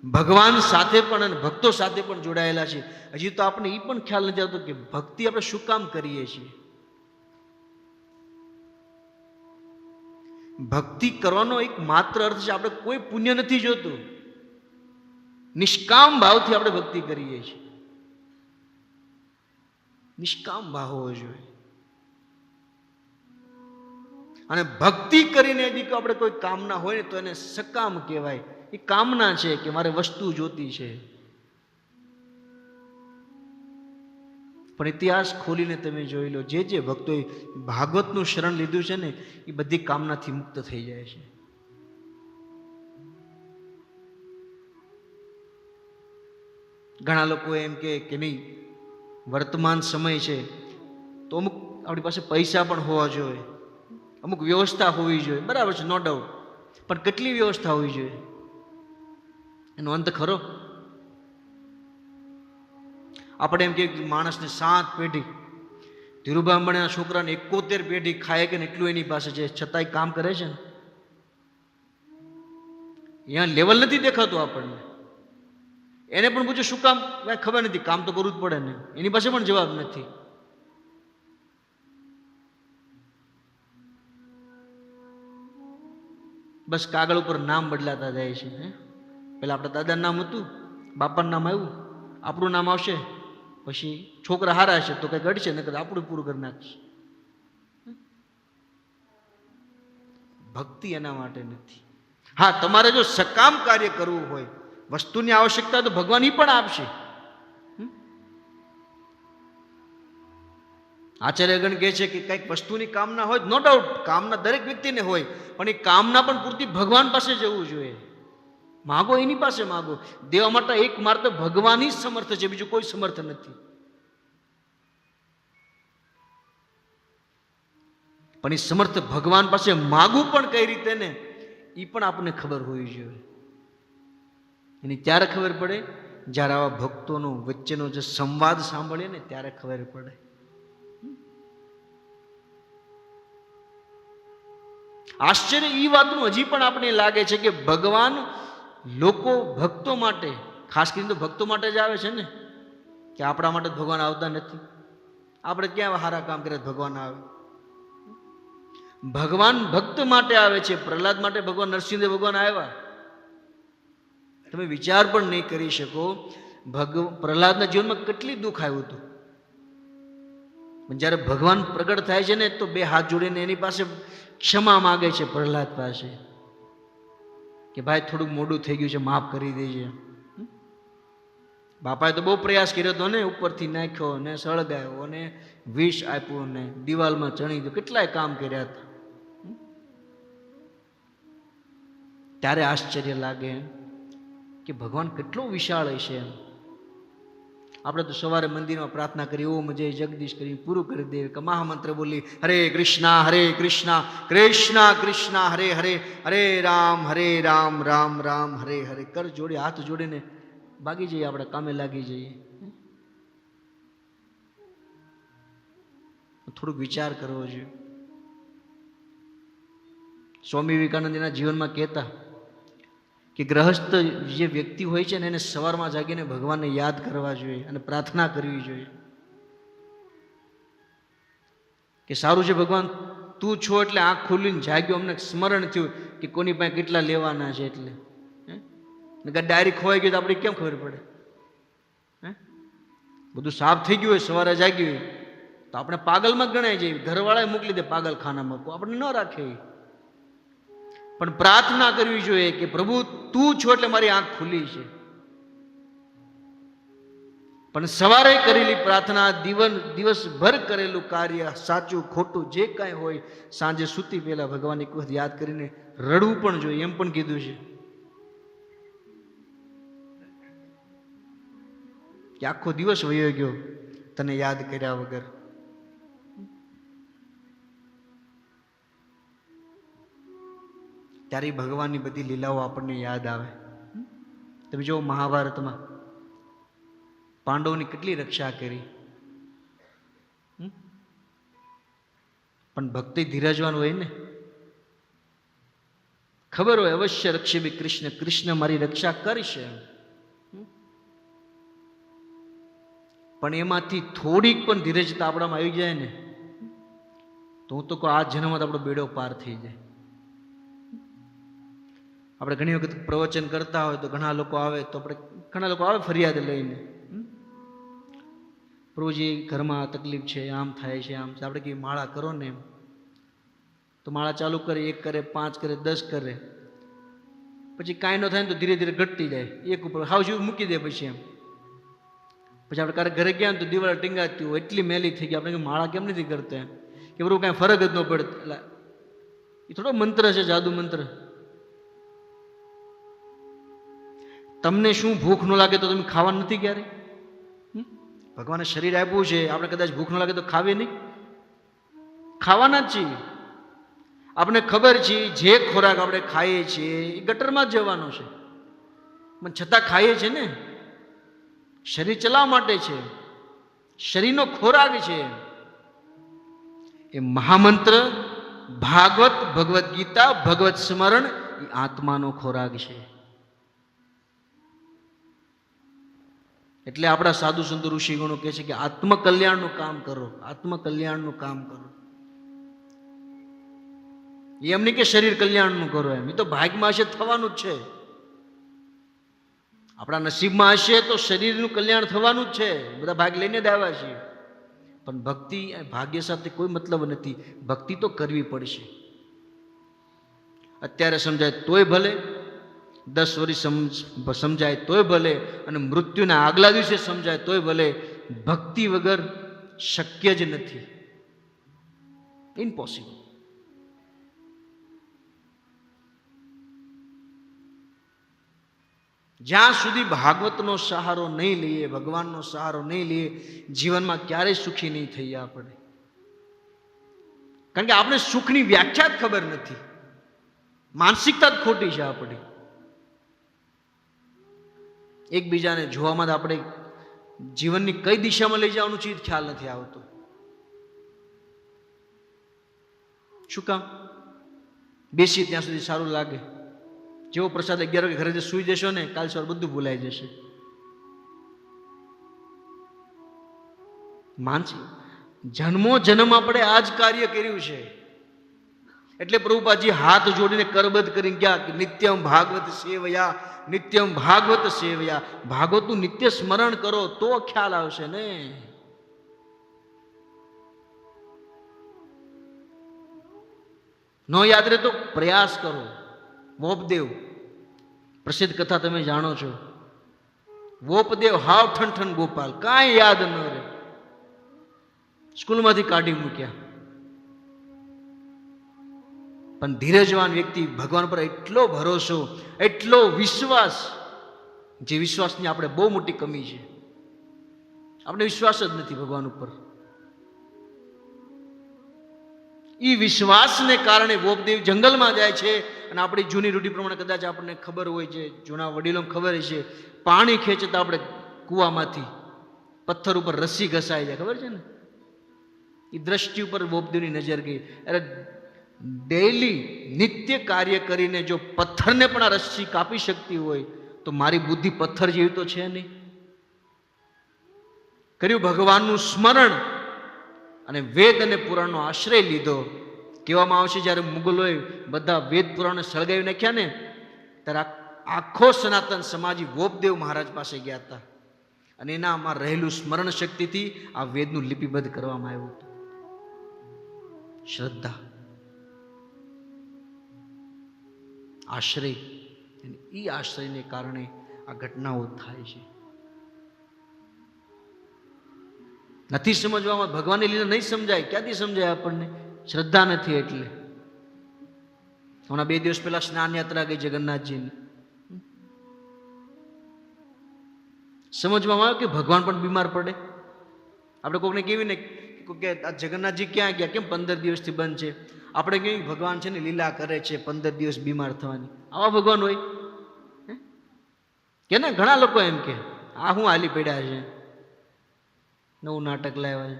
ભગવાન સાથે પણ અને ભક્તો સાથે પણ જોડાયેલા છે. હજી તો આપણે એ પણ ખ્યાલ નથી આવતો કે ભક્તિ આપણે શું કામ કરીએ છીએ. ભક્તિ કરવાનો એક માત્ર અર્થ છે, આપણે કોઈ પુણ્ય નથી જોતું, નિષ્કામ ભાવથી આપણે ભક્તિ કરીએ છીએ. નિષ્કામ ભાવ હોવો જોઈએ. અને ભક્તિ કરીને yadi આપણે કોઈ કામના હોય ને તો એને સકામ કહેવાય. એ કામના છે કે મારે વસ્તુ જોતી છે. પણ ઇતિહાસ ખોલીને તમે જોઈ લો, જે જે ભક્તોએ ભાગવતનું શરણ લીધું છે ને એ બધી કામનાથી મુક્ત થઈ જાય છે. ઘણા લોકો એમ કે નહીં વર્તમાન સમય છે તો અમુક આપણી પાસે પૈસા પણ હોવા જોઈએ, અમુક વ્યવસ્થા હોવી જોઈએ, બરાબર છે, નો ડાઉટ. પણ કેટલી વ્યવસ્થા હોવી જોઈએ એનો અંત ખરો? આપણે એમ કે માણસને 7 પેઢી, ધીરુભાઈ અંબાણીના છોકરાને 71 પેઢી ખાય કે એટલું એની પાસે છે, છતાંય કામ કરે છે ને. અહીંયા લેવલ નથી દેખાતું આપણને. એને પણ પૂછ્યું શું કામ, કાંઈ ખબર નથી, કામ તો કરવું જ પડે ને. એની પાસે પણ જવાબ નથી. બસ કાગળ ઉપર નામ બદલાતા જાય છે. પેલા આપણા દાદાનું નામ હતું, બાપાનું નામ આવ્યું, આપણું નામ આવશે, પછી છોકરા હારા છે તો કંઈક અડશે, નકર આપણું પૂરું કરી નાખશે. ભક્તિ એના માટે નથી. હા, તમારે જો સકામ કાર્ય કરવું હોય, વસ્તુની આવશ્યકતા તો ભગવાન ઈ પણ આપશે. આચાર્યગણ કહે છે કે કંઈક વસ્તુની કામના હોય, નો ડાઉટ કામના દરેક વ્યક્તિને હોય, પણ એ કામના પણ પૂરતી ભગવાન પાસે જવું જોઈએ. માગો એની પાસે માગો. દેવા માટે એક માત્ર ભગવાન જ સમર્થ છે, બીજું કોઈ સમર્થ નથી. પણ એ સમર્થ ભગવાન પાસે માગવું પણ કઈ રીતે ને એ પણ આપણને ખબર હોવી જોઈએ. એની ત્યારે ખબર પડે જ્યારે આવા ભક્તોનો વચ્ચેનો જે સંવાદ સાંભળીએ ને ત્યારે ખબર પડે. આશ્ચર્ય એ વાતનું હજી પણ આપણે લાગે છે કે ભગવાન લોકો ભક્તો માટે, ખાસ કરીને તો ભક્તો માટે જ આવે છે ને, કે આપણા માટે ભગવાન આવતા નથી. આપણે ક્યાં સારા કામ કરે ભગવાન આવે? ભગવાન ભક્ત માટે આવે છે. પ્રહલાદ માટે ભગવાન નરસિંહદેવ ભગવાન આવ્યા, તમે વિચાર પણ નહીં કરી શકો. પ્રહલાદના જીવનમાં કેટલી દુઃખ આવ્યું હતું. પણ જ્યારે ભગવાન પ્રગટ થાય છે ને તો બે હાથ જોડીને એની પાસે ક્ષમા માગે છે પ્રહલાદ પાસે કે ભાઈ થોડુંક મોડું થઈ ગયું છે, માફ કરી દેજે. બાપાએ તો બહુ પ્રયાસ કર્યો હતો ને, ઉપરથી નાખ્યો ને સળગાયો ને વિષ આપ્યું ને દિવાલમાં ચણી દો, કેટલાય કામ કર્યા હતા. ત્યારે આશ્ચર્ય લાગે કે ભગવાન કેટલો વિશાળ હશે. આપણે તો સવારે મંદિરમાં પ્રાર્થના કરી, ઓમ જય જગદીશ કરી પૂરું કરી દે, કે મહામંત્ર બોલી હરે કૃષ્ણ કૃષ્ણ કૃષ્ણ હરે હરે, હરે રામ રામ રામ હરે હરે કર જોડી હાથ જોડીને ભાગી જઈએ, આપણે કામે લાગી જઈએ. થોડુંક વિચાર કરવો જોઈએ. સ્વામી વિવેકાનંદના જીવનમાં કહેતા કે ગ્રહસ્થ જે વ્યક્તિ હોય છે ને એને સવારમાં જાગીને ભગવાનને યાદ કરવા જોઈએ અને પ્રાર્થના કરવી જોઈએ કે સારું છે ભગવાન તું છો એટલે આંખ ખુલીને જાગ્યો, અમને સ્મરણ થયું કે કોની પાસે કેટલા લેવાના છે. એટલે ડાયરી ખોવાઈ ગઈ તો આપણે કેમ ખબર પડે? બધું સાફ થઈ ગયું હોય, સવારે જાગ્યું હોય તો આપણે પાગલમાં ગણાય જઈએ. ઘરવાળાએ મોકલી દે પાગલખાનામાં, આપણે ન રાખે. પણ પ્રાર્થના કરવી જોઈએ કે પ્રભુ તું છો એટલે મારી આંખ ખુલી છે. પણ સવારે કરેલી પ્રાર્થના, દિવસભર કરેલું કાર્ય, સાચું ખોટું જે કાંઈ હોય, સાંજે સૂતી પહેલા ભગવાન એક વખત યાદ કરીને રડવું પણ જોઈએ, એમ પણ કીધું છે કે આખો દિવસ વયો ગયો તને યાદ કર્યા વગર. ત્યારે ભગવાનની બધી લીલાઓ આપણને યાદ આવે. તમે જો મહાભારતમાં પાંડવોની કેટલી રક્ષા કરી, પણ ભક્તિ ધીરજવાન હોય ને, ખબર હોય અવશ્ય રક્ષે કૃષ્ણ, કૃષ્ણ મારી રક્ષા કરશે. પણ એમાંથી થોડીક પણ ધીરજતા આપણામાં આવી જાય ને તો હું તો કહું આ જન્મમાં આપણો બેડો પાર થઈ જાય. આપણે ઘણી વખત પ્રવચન કરતા હોય તો ઘણા લોકો આવે ફરિયાદ લઈને, પ્રભુજી ઘરમાં તકલીફ છે, આમ થાય છે, આમ છે. આપણે કહીએ માળા કરો ને, એમ તો માળા ચાલુ કરે, 1 કરે, 5 કરે, 10 કરે, પછી કાંઈ ન થાય ને તો ધીરે ધીરે ઘટતી જાય. એક ઉપર હાવ જેવું મૂકી દે. પછી આપણે ક્યારેક ઘરે ગયા ને તો દિવાળ ટીંગાતી હોય, એટલી મેલી થઈ ગઈ. આપણે માળા કેમ નથી કરતા? કે બરોબર કાંઈ ફરક જ ન પડે. એટલે એ થોડો મંત્ર છે, જાદુ મંત્ર. તમને શું ભૂખ ન લાગે તો તમે ખાવાનું નથી ક્યારે? ભગવાને શરીર આપ્યું છે, આપણે કદાચ ભૂખ ન લાગે તો ખાવીએ નહીં? ખાવાના જ છીએ. આપણે ખબર છે જે ખોરાક આપણે ખાઈએ છીએ એ ગટરમાં જ જવાનો છે, પણ છતાં ખાઈએ છીએ ને. શરીર ચલાવવા માટે છે, શરીરનો ખોરાક છે. એ મહામંત્ર, ભાગવત, ભગવદ્ ગીતા, ભગવત સ્મરણ એ આત્માનો ખોરાક છે. એટલે આપણા સાધુ સંતો ઋષિગણો કહે છે કે આત્મકલ્યાણનું કામ કરો, આત્મકલ્યાણનું કામ કરો. એમ નહીં કે શરીર કલ્યાણનું કરો, એમ એ તો ભાગમાં હશે, થવાનું જ છે. આપણા નસીબમાં હશે તો શરીરનું કલ્યાણ થવાનું જ છે. બધા ભાગ લઈને જ આવ્યા છીએ. પણ ભક્તિ ભાગ્ય સાથે કોઈ મતલબ નથી. ભક્તિ તો કરવી પડશે. અત્યારે સમજાય તોય ભલે, 10 વર્ષ સમજાય તોય ભલે, અને મૃત્યુના આગલા દિવસે સમજાય તોય ભલે. ભક્તિ વગર શક્ય જ નથી, ઇમ્પોસિબલ. જ્યાં સુધી ભાગવતનો સહારો નહીં લઈએ, ભગવાનનો સહારો નહીં લઈએ, જીવનમાં ક્યારેય સુખી નહીં થઈએ આપણે. કારણ કે આપણે સુખની વ્યાખ્યા જ ખબર નથી. માનસિકતા જ ખોટી છે આપણી. એકબીજાને જોવામાં આપણે જીવનની કઈ દિશામાં લઈ જવાનું છે ખ્યાલ નથી આવતો. શું કામ? બેસી ત્યાં સુધી સારું લાગે. જેવો પ્રસાદ 11 વાગે ઘરે સુઈ જશો ને, કાલ સવાર બધું ભૂલાઈ જશે. માનસિક જન્મો જન્મ આપણે આ જ કાર્ય કર્યું છે. એટલે પ્રભુપાદજી હાથ જોડીને કરબદ્ધ કરીને ગયા કે નિત્યમ ભાગવત સેવયા, નિત્યમ ભાગવત સેવયા. ભાગવતનું નિત્ય સ્મરણ કરો તો ખ્યાલ આવશે ને. નો યાદ રહે તો પ્રયાસ કરો. વોપદેવ પ્રસિદ્ધ કથા તમે જાણો છો. વોપદેવ હાવ ઠન ગોપાલ, કાંઈ યાદ ન રહે, સ્કૂલમાંથી કાઢી મૂક્યા. પણ ધીરજવાન વ્યક્તિ, ભગવાન પર એટલો ભરોસો, એટલો વિશ્વાસ, જે વિશ્વાસની આપણે બહુ મોટી કમી છે. આપણે વિશ્વાસ જ નથી ભગવાન ઉપર. એ વિશ્વાસને કારણે વોપદેવ જંગલમાં જાય છે. અને આપણી જૂની રૂઢી પ્રમાણે કદાચ આપણને ખબર હોય છે, જૂના વડીલોને ખબર છે, પાણી ખેંચતા આપણે કૂવામાંથી પથ્થર ઉપર રસ્સી ઘસાઈ જાય, ખબર છે ને? એ દ્રષ્ટિ ઉપર વોપદેવની નજર ગઈ. અરે ડેઈલી નિત્ય કાર્ય કરીને જો પથ્થરને પણ આ રસ્સી કાપી શકતી હોય તો મારી બુદ્ધિ પથ્થર જેવી તો છે નહીં. કર્યું ભગવાનનું સ્મરણ અને વેદ અને પુરાણનો આશ્રય લીધો. કહેવામાં આવશે જ્યારે મુગલોએ બધા વેદ પુરાણને સળગાવી નાખ્યા ને, ત્યારે આખો સનાતન સમાજ વોપદેવ મહારાજ પાસે ગયા હતા. અને એનામાં રહેલું સ્મરણ શક્તિથી આ વેદનું લિપિબદ્ધ કરવામાં આવ્યું હતું. શ્રદ્ધા, આશ્રય, અને એ આશ્રયને કારણે આ ઘટનાઓ થાય છે. નથી સમજવામાં, ભગવાનની લીલા નહીં સમજાય. ક્યાંથી સમજાય આપણને? શ્રદ્ધા નથી. એટલે હમણાં 2 દિવસ પહેલા સ્નાન યાત્રા ગઈ જગન્નાથજીની. સમજવામાં આવ્યું કે ભગવાન પણ બીમાર પડે. આપણે કોકને કેવી ને કે આ જગન્નાથજી ક્યાં ગયા, કેમ 15 દિવસથી બંધ છે? આપણે કેવી ભગવાન છે ને લીલા કરે છે 15 દિવસ બીમાર થવાની. આવા ભગવાન હોય કે ને? ઘણા લોકો એમ કે આ હું હાલી પડ્યા છે, નવું નાટક લાવ્યા છે.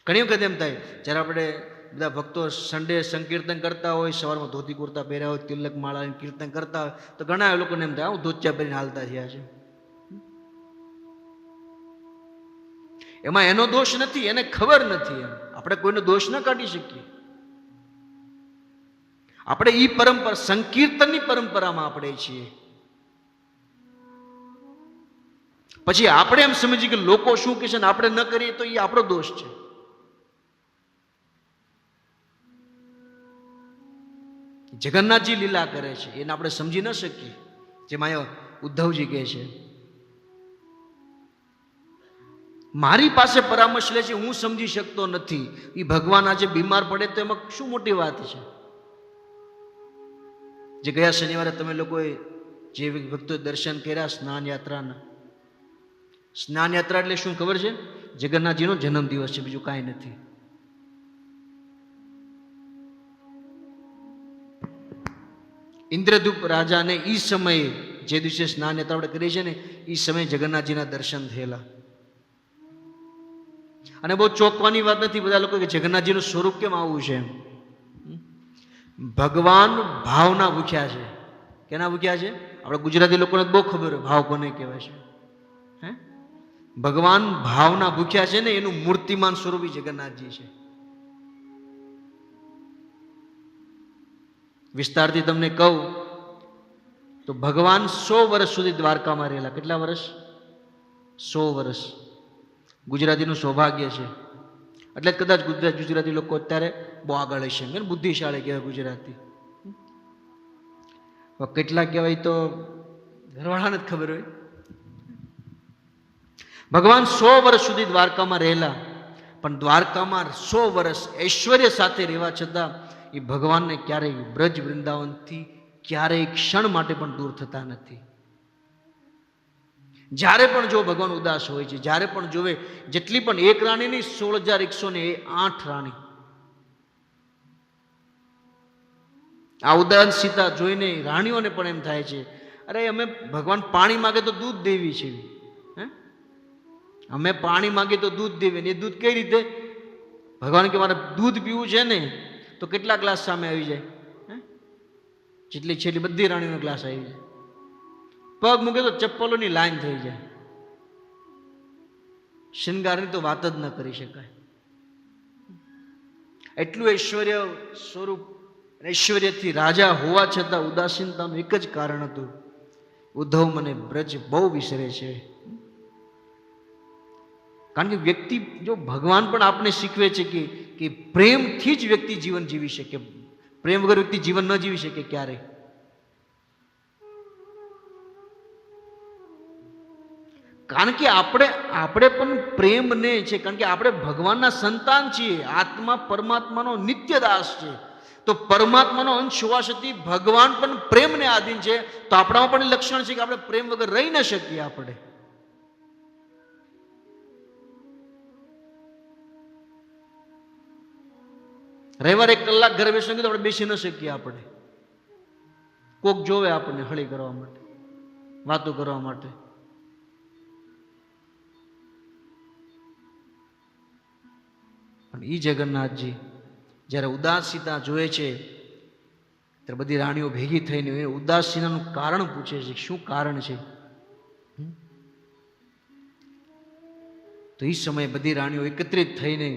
ઘણી વખત એમ થાય જ્યારે આપણે બધા ભક્તો સન્ડે સંકીર્તન કરતા હોય, સવારમાં ધોતી કુર્તા પહેર્યા હોય, તિલક માળા કીર્તન કરતા હોય, તો ઘણા લોકોને એમ થાય હું ધોતિયા પહેરીને હાલતા થયા છે. એમાં એનો દોષ નથી, એને ખબર નથી. એમ આપણે કોઈનો દોષ ન કાઢી શકીએ. આપણે ઈ પરંપરા, સંકીર્તનની પરંપરામાં આપણે છીએ. પછી આપણે એમ સમજીએ કે લોકો શું કહે છે ને આપણે ન કરીએ તો એ આપણો દોષ છે. જગન્નાથજી લીલા કરે છે એને આપણે સમજી ન શકીએ. જેમાં ઉદ્ધવજી કહે છે મારી પાસે પરામર્શ લે છે, હું સમજી શકતો નથી. એ ભગવાન આજે બીમાર પડે તો એમાં શું મોટી વાત છે? જે ગયા શનિવારે તમે લોકોએ જે ભક્તોએ દર્શન કર્યા સ્નાન યાત્રાના, સ્નાન યાત્રા એટલે શું ખબર છે? જગન્નાથજીનો જન્મ દિવસ છે, બીજું કાંઈ નથી. ઇન્દ્રદૂપ રાજાને ઈ સમયે, જે દિવસે સ્નાન યાત્રા આપણે કરીએ છીએ ને, એ સમયે જગન્નાથજીના દર્શન થયેલા. અને બહુ ચોંકવાની વાત નથી. બધા લોકો કે જગન્નાથજીનું સ્વરૂપ કેમ આવું છે? એમ ભગવાન ભાવના ભૂખ્યા છે. કેના ભૂખ્યા છે? આપણે ગુજરાતી લોકોને બહુ ખબર હોય ભાવ કોને કહેવાય છે. હે, ભગવાન ભાવના ભૂખ્યા છે ને, એનું મૂર્તિમાન સ્વરૂપ જગન્નાથજી છે. વિસ્તારથી તમને કહું તો ભગવાન 100 વર્ષ સુધી દ્વારકામાં રહેલા. કેટલા વર્ષ? 100 વર્ષ. ગુજરાતીનું સૌભાગ્ય છે. એટલે કદાચ ગુજરાતી લોકો અત્યારે બહુ આગળ હશે, બુદ્ધિશાળી કહેવાય ગુજરાતી. કેટલા કહેવાય તો ઘરવાળાને જ ખબર હોય. ભગવાન 100 વર્ષ સુધી દ્વારકામાં રહેલા, પણ દ્વારકામાં 100 વર્ષ ઐશ્વર્ય સાથે રહેવા છતાં એ ભગવાનને ક્યારેય બ્રજ વૃંદાવનથી ક્યારેય ક્ષણ માટે પણ દૂર થતા નથી. જ્યારે પણ જો ભગવાન ઉદાસ હોય છે, જ્યારે પણ જોવે, જેટલી પણ એક રાણી નહીં, 16,108 રાણી. આ ઉદાસીતા જોઈને રાણીઓને પણ એમ થાય છે અરે અમે ભગવાન પાણી માગે તો દૂધ દેવી છે, અમે પાણી માગીએ તો દૂધ દેવી. એ દૂધ કઈ રીતે? ભગવાન કે મારે દૂધ પીવું છે ને તો કેટલા ગ્લાસ સામે આવી જાય? જેટલી છેલ્લી બધી રાણીનો ગ્લાસ આવી જાય. પગ મૂકે તો ચપ્પલોની લાઈન થઈ જાય. શૃંગારની તો વાત જ ન કરી શકાય. એટલું ઐશ્વર્ય સ્વરૂપ ઐશ્વર્યથી રાજા હોવા છતાં ઉદાસીનતાનું એક જ કારણ હતું, ઉદ્ધવ મને બ્રજ બહુ વિસરે છે. કારણ કે વ્યક્તિ, જો ભગવાન પણ આપણે શીખવે છે કે પ્રેમથી જ વ્યક્તિ જીવન જીવી શકે, પ્રેમ વગર વ્યક્તિ જીવન ન જીવી શકે ક્યારેય. કારણ કે આપણે પણ પ્રેમને છે, કારણ કે આપણે ભગવાનના સંતાન છીએ, આત્મા પરમાત્માનો નિત્ય દાસ છે. તો પરમાત્માનો અંશ હોવા છતાં ભગવાન પણ પ્રેમને આધીન છે. તો આપણામાં પણ લક્ષણ છે કે આપણે પ્રેમ વગર રહી ન શકીએ. આપણે રવિવારે 1 કલાક ઘરે બેસી તો આપણે બેસી ન શકીએ. આપણે કોક જોવે આપણને હળી કરવા માટે, વાતો કરવા માટે. પણ એ જગન્નાથજી જ્યારે ઉદાસીતા જોયે છે ત્યારે બધી રાણીઓ ભેગી થઈને એ ઉદાસીનાનું કારણ પૂછે છે, શું કારણ છે? તો એ સમયે બધી રાણીઓ એકત્રિત થઈને,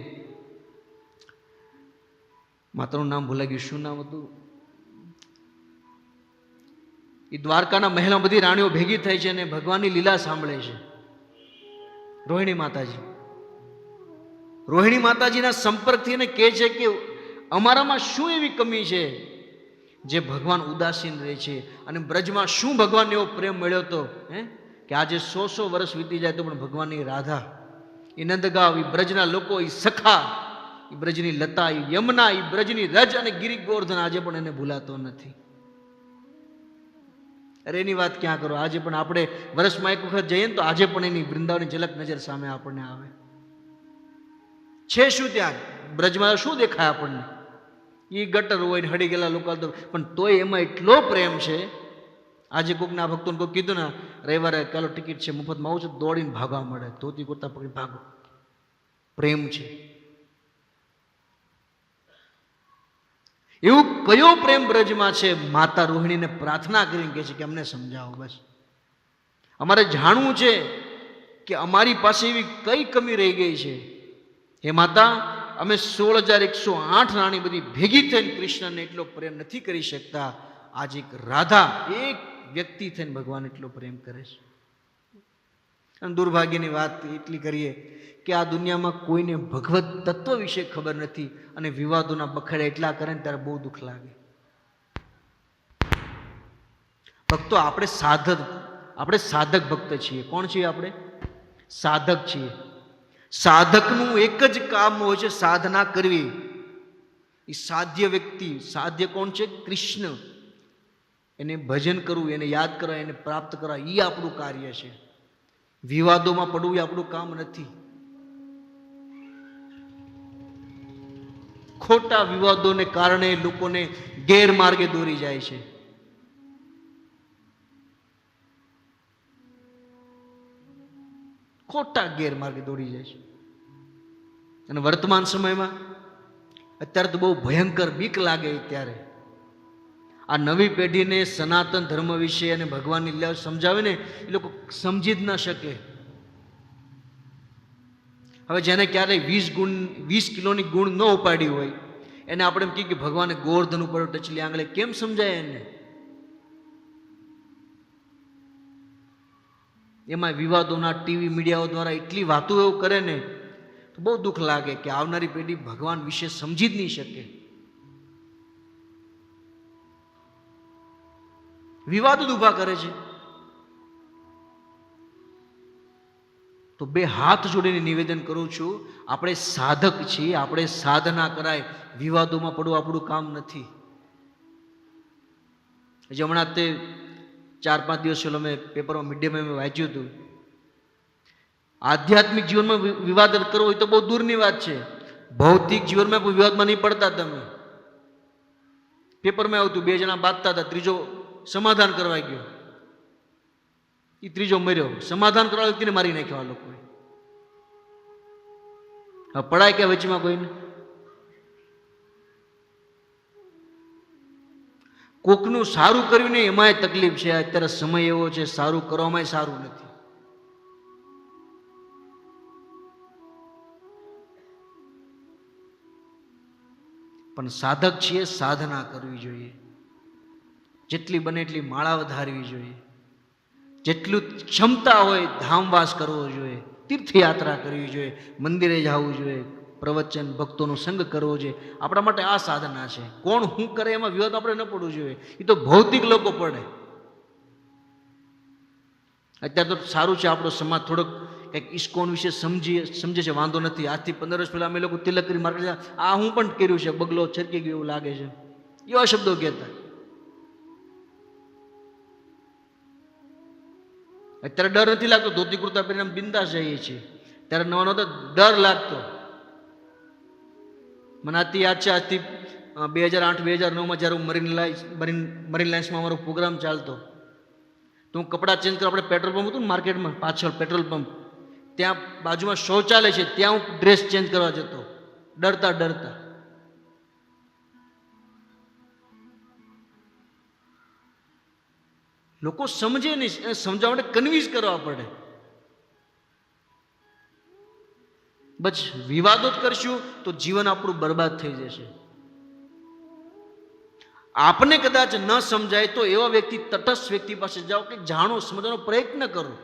માતાનું નામ ભૂલાઈ ગયું, શું નામ હતું? એ દ્વારકાના મહેલમાં બધી રાણીઓ ભેગી થઈ છે અને ભગવાનની લીલા સાંભળે છે. રોહિણી માતાજી, રોહિણી માતાજીના સંપર્કથી એને કહે છે કે અમારામાં શું એવી કમી છે જે ભગવાન ઉદાસીન રહે છે, અને બ્રજમાં શું ભગવાનને એવો પ્રેમ મળ્યો હતો કે આજે 100 વર્ષ વીતી જાય તો પણ ભગવાનની રાધા, એ નંદગાંવ, એ બ્રજના લોકો, એ સખા, એ બ્રજની લતા, એ યમુના, એ બ્રજની રજ અને ગિરી ગોવર્ધન આજે પણ એને ભૂલાતો નથી. અરે એની વાત ક્યાં કરો, આજે પણ આપણે વર્ષમાં એક વખત જઈએ ને તો આજે પણ એની વૃંદાવનની ઝલક નજર સામે આપણને આવે છે. શું ત્યાં બ્રજમાં શું દેખાય આપણને? એ ગટર હોય ને હડી ગયેલા લોકો, પણ તોય એમાં એટલો પ્રેમ છે. આજે કોકના ભક્તોને કોઈ કીધું ને રવિવારે ચાલો ટિકિટ છે, મફતમાં આવું છે, દોડીને ભાગવા મળે, ધોતી કુર્તા પકડી ભાગો. પ્રેમ છે. એવું કયો પ્રેમ બ્રજમાં છે? માતા રોહિણીને પ્રાર્થના કરીને કહે છે કે અમને સમજાવો. બસ અમારે જાણવું છે કે અમારી પાસે એવી કઈ કમી રહી ગઈ છે. હે માતા, અમે 16,108 રાણી બધી ભેગી થઈને કૃષ્ણને એટલો પ્રેમ નથી કરી શકતા. આજે એક રાધા, એક વ્યક્તિ થઈને ભગવાન એટલો પ્રેમ કરે છે. અને દુર્ભાગ્યની વાત એટલી કરીએ કે આ દુનિયામાં કોઈને ભગવત તત્વ વિશે ખબર નથી, અને વિવાદોના બખેડા એટલા કરે ને ત્યારે બહુ દુઃખ લાગે. ભક્તો, આપણે સાધક ભક્ત છીએ. કોણ છીએ આપણે? સાધક છીએ. સાધકનું એક જ કામ હોય છે, સાધના કરવી. એ સાધ્ય વ્યક્તિ, સાધ્ય કોણ છે? કૃષ્ણ. એને ભજન કરવું, એને યાદ કરવા, એને પ્રાપ્ત કરવા, એ આપણું કાર્ય છે. વિવાદોમાં પડવું એ આપણું કામ નથી. ખોટા વિવાદોને કારણે લોકોને ગેરમાર્ગે દોરી જાય છે. ખોટા ગેરમાર્ગે દોરી જાય છે. અને વર્તમાન સમયમાં અત્યારે તો બહુ ભયંકર બીક લાગે. ત્યારે આ નવી પેઢીને સનાતન ધર્મ વિશે અને ભગવાનની લીલા સમજાવે ને, એ લોકો સમજી જ ન શકે. હવે જેને ક્યારેય 20 કિલોની ગુણ ન ઉપાડી હોય એને આપણે એમ કહીએ કે ભગવાને ગોવર્ધન ઉપર ટચલી આંગળે, કેમ સમજાય એને? એમાં વિવાદોના ટીવી મીડિયાઓ દ્વારા એટલી વાતો એવું કરે ને તો બહુ દુઃખ લાગે કે આવનારી પેઢી ભગવાન વિશે સમજી જ નહીં શકે. વિવાદો ઊભા કરે છે. તો 2 હાથ જોડીને નિવેદન કરું છું, આપણે સાધક છીએ, આપણે સાધના કરાય, વિવાદોમાં પડવું આપણું કામ નથી. હમણાં તે 4-5 દિવસ પહેલા મેં પેપરમાં મીડિયામાં મેં વાંચ્યું હતું, આધ્યાત્મિક જીવનમાં વિવાદ કરવો એ તો બહુ દૂરની વાત છે. ભૌતિક જીવનમાં કોઈ વિવાદમાં નહીં પડતા. તમે પેપરમાં આવતું 2 જણા બાંધતા હતા, ત્રીજો સમાધાન કરવા ગયો, એ ત્રીજો મર્યો. સમાધાન કરવા વ્યક્તિને મારી નાખ્યો આ લોકોએ. હવે પડાય કે વચમાં કોઈને? કોકનું સારું કર્યું ને એમાંય તકલીફ છે. અત્યારે સમય એવો છે, સારું કરવામાં સારું નથી. પણ સાધક છીએ, સાધના કરવી જોઈએ. જેટલી બને એટલી માળા વધારવી જોઈએ. જેટલું ક્ષમતા હોય ધામવાસ કરવો જોઈએ, તીર્થયાત્રા કરવી જોઈએ, મંદિરે જવું જોઈએ, પ્રવચન ભક્તોનો સંગ કરવો જોઈએ. આપણા માટે આ સાધના છે. કોણ શું કરે એમાં વિવાદ આપણે ન પડવું જોઈએ. એ તો ભૌતિક લોકો પડે. અત્યારે તો સારું છે, આપણો સમાજ થોડોક કંઈક ઇસ્કોન વિશે સમજે છે, વાંધો નથી. આજથી 15 વર્ષ પહેલા અમે લોકો તિલક કરી માર્કેટ, આ હું પણ કર્યું છે, બગલો છરકી ગયો એવું લાગે છે, એવા શબ્દો કહેતા. અત્યારે ડર નથી લાગતો. ધોતી કુર્તા પહેરીને બિંદાસ જઈએ છીએ. ત્યારે નવાનો તો ડર લાગતો. મને આથી યાદ છે, આજથી 2008-2009 જ્યારે હું મરીન લાઇન્સમાં અમારો પ્રોગ્રામ ચાલતો, તો હું કપડાં ચેન્જ કરવા, આપણે પેટ્રોલ પંપ હતું ને માર્કેટમાં પાછળ પેટ્રોલ પંપ, ત્યાં બાજુમાં શૌચાલય છે, ત્યાં હું ડ્રેસ ચેન્જ કરવા જતો, ડરતા ડરતા. લોકો સમજે નહીં, સમજાવવા માટે કન્વિન્સ કરવા પડે. બસ વિવાદો જ કરશું તો જીવન આપણું બરબાદ થઈ જશે. આપને કદાચ ન સમજાય તો એવા વ્યક્તિ, તટસ્થ વ્યક્તિ પાસે જાઓ કે જાણો, સમજવાનો પ્રયત્ન કરો.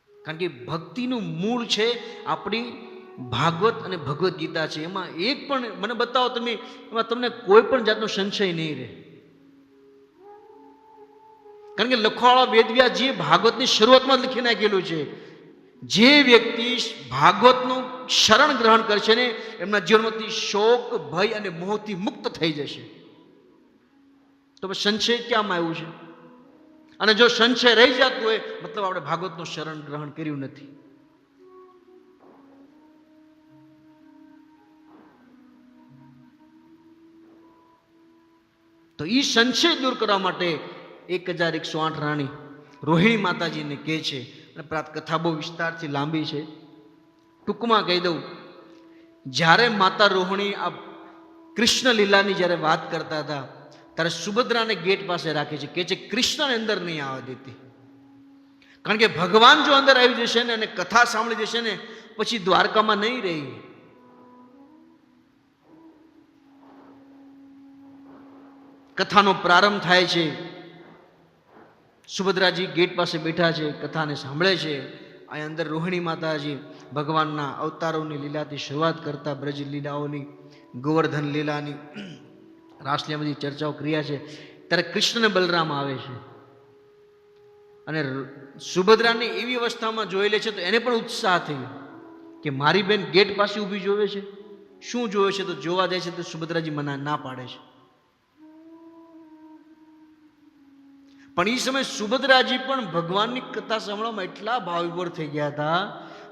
કારણ કે ભક્તિનું મૂળ છે આપણી ભાગવત અને ભગવદ્ ગીતા છે. એમાં એક પણ મને બતાવો તમે, એમાં તમને કોઈ પણ જાતનો સંશય નહીં રહે. કારણ કે લખવાવાળા વેદવ્યાસજીએ ભાગવતની શરૂઆતમાં લખી નાખેલું છે, જે વ્યક્તિ ભાગવતનું શરણ ગ્રહણ કરશે ને એમના જીવનમાંથી શોક, ભય અને મોહથી મુક્ત થઈ જશે. તો સંશય ક્યાંમાં આવ્યું છે? અને જો સંશય રહી જતું હોય મતલબ આપણે ભાગવતનું શરણ ગ્રહણ કર્યું નથી. તો એ સંશય દૂર કરવા માટે 1108 રાણી રોહિણી માતાજીને કહે છે. અને પ્રાત કથા બહુ વિસ્તારથી લાંબી છે, ટૂંકમાં કહી દઉં. જ્યારે માતા રોહિણી આ કૃષ્ણ લીલાની જ્યારે વાત કરતા હતા ત્યારે સુભદ્રાને ગેટ પાસે રાખે છે, કહે છે કૃષ્ણને અંદર નહીં આવવા દેતી. કારણ કે ભગવાન જો અંદર આવી જશે ને અને કથા સાંભળી જશે ને પછી દ્વારકામાં નહીં રહી. કથાનો પ્રારંભ થાય છે, સુભદ્રાજી ગેટ પાસે બેઠા છે, કથાને સાંભળે છે. અહીં અંદર રોહિણી માતાજી ભગવાનના અવતારોની લીલાથી શરૂઆત કરતા, બ્રજ લીલાઓની, ગોવર્ધન લીલાની, રાસલીલા બધી ચર્ચાઓ કર્યા છે. ત્યારે કૃષ્ણ અને બલરામ આવે છે અને સુભદ્રાને એવી અવસ્થામાં જોઈ લે છે તો એને પણ ઉત્સાહ થયો કે મારી બેન ગેટ પાસે ઊભી જોવે છે. શું જોવે છે? તો જોવા જાય છે તો સુભદ્રાજી મના ના પાડે છે. પણ એ સમયે સુભદ્રાજી પણ ભગવાનની કથા સાંભળવામાં એટલા ભાવવિભોર થઈ ગયા હતા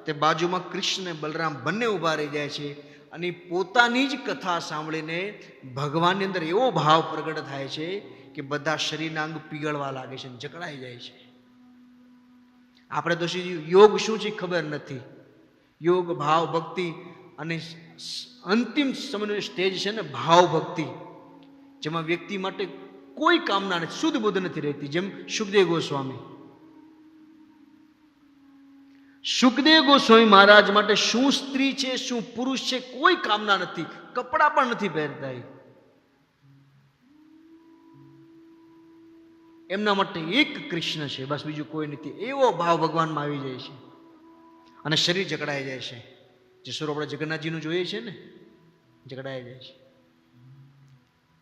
તે બાજુમાં કૃષ્ણ અને બલરામ બંને ઊભા રહી જાય છે અને પોતાની જ કથા સાંભળીને ભગવાનની અંદર એવો ભાવ પ્રગટ થાય છે કે બધા શરીરના અંગ પીગળવા લાગે છે, જકડાઈ જાય છે. આપણે તો યોગ શું છે ખબર નથી. યોગ, ભાવ, ભક્તિ અને અંતિમ સમયનો સ્ટેજ છે ને ભાવ ભક્તિ, જેમાં વ્યક્તિ માટે કોઈ કામના નથી, શુદ્ધ બુદ્ધ નથી રહેતી. જેમ સુખદેવ ગોસ્વામી મહારાજ માટે શું સ્ત્રી છે, શું પુરુષ છે, કોઈ કામના નથી, કપડા પણ નથી પહેરતા. એમના માટે એક કૃષ્ણ છે, બસ બીજું કોઈ નથી. એવો ભાવ ભગવાનમાં આવી જાય છે અને શરીર જકડાઈ જાય છે. જે સ્વરૂપ આપણે જગન્નાથજીનું જોઈએ છે ને, જકડાઈ જાય છે.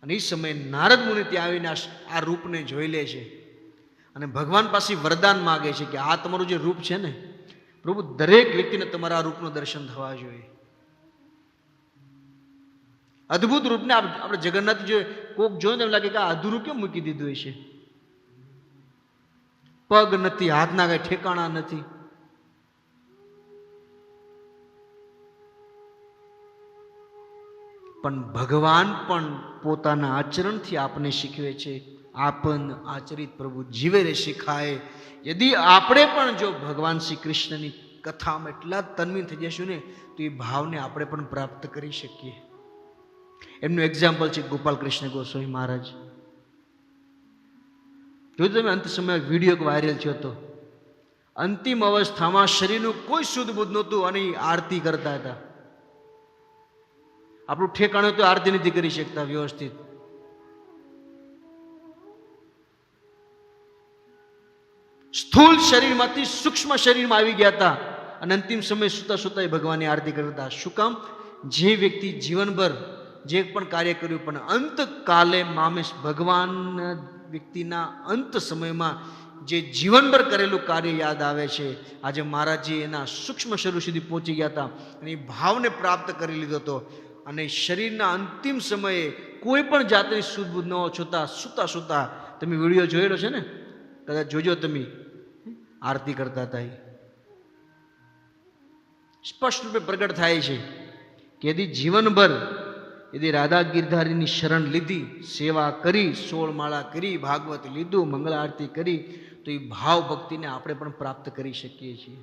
અને એ સમયે નારદ મુનિ ત્યાં આવીને આ રૂપને જોઈ લે છે અને ભગવાન પાસે વરદાન માગે છે કે આ તમારું જે રૂપ છે ને પ્રભુ, દરેક વ્યક્તિને તમારા આ રૂપનું દર્શન થવા જોઈએ. અદ્ભુત રૂપને આપણે જગન્નાથ જો કોક જોઈને એમ લાગે કે આ અધૂરું કેમ મૂકી દીધું છે? પગ નથી, હાથના કઈ ઠેકાણા નથી. પણ ભગવાન પણ પોતાના આચરણથી આપને શીખવે છે. આપન આચરિત પ્રભુ જીવે રે શીખાય. યદિ આપણે પણ જો ભગવાન શ્રી કૃષ્ણની કથામાં એટલા તન્મય થઈ જશું ને તો એ ભાવને આપણે પણ પ્રાપ્ત કરી શકીએ. એમનું એક્ઝામ્પલ છે ગોપાલ કૃષ્ણ ગોસ્વામી મહારાજ. જોયું તમે અંત સમય વિડીયો વાયરલ થયો હતો. અંતિમ અવસ્થામાં શરીરનું કોઈ શુદ્ધ બુદ્ધ નહોતું અને આરતી કરતા હતા. આપણું ઠેકાણું તો આરતી નથી કરી શકતા વ્યવસ્થિત. સ્થૂળ શરીરમાંથી સૂક્ષ્મ શરીરમાં આવી ગયા હતા અને અંતિમ સમય સુતા સુતા ભગવાનની આરતી કરતા. શું કામ? જે વ્યક્તિ જીવનભર જે પણ કાર્ય કર્યું પણ અંતકાલે મામેશ ભગવાન વ્યક્તિના અંત સમયમાં જે જીવનભર કરેલું કાર્ય યાદ આવે છે. આજે મહારાજજી એના સૂક્ષ્મ શરીર સુધી પહોંચી ગયા હતા અને એ ભાવને પ્રાપ્ત કરી લીધો હતો અને શરીરના અંતિમ સમયે કોઈ પણ જાતની સુદબુદ્ધ ન છતાં સુતા સુતા, તમે વિડીયો જોયેલો છે ને, કદાચ જોજો તમે, આરતી કરતા હતા. સ્પષ્ટ રૂપે પ્રગટ થાય છે કે યદિ જીવનભર યદિ રાધા ગિરધારીની શરણ લીધી, સેવા કરી, 16 માળા કરી, ભાગવત લીધું, મંગળ આરતી કરી, તો એ ભાવ ભક્તિને આપણે પણ પ્રાપ્ત કરી શકીએ છીએ.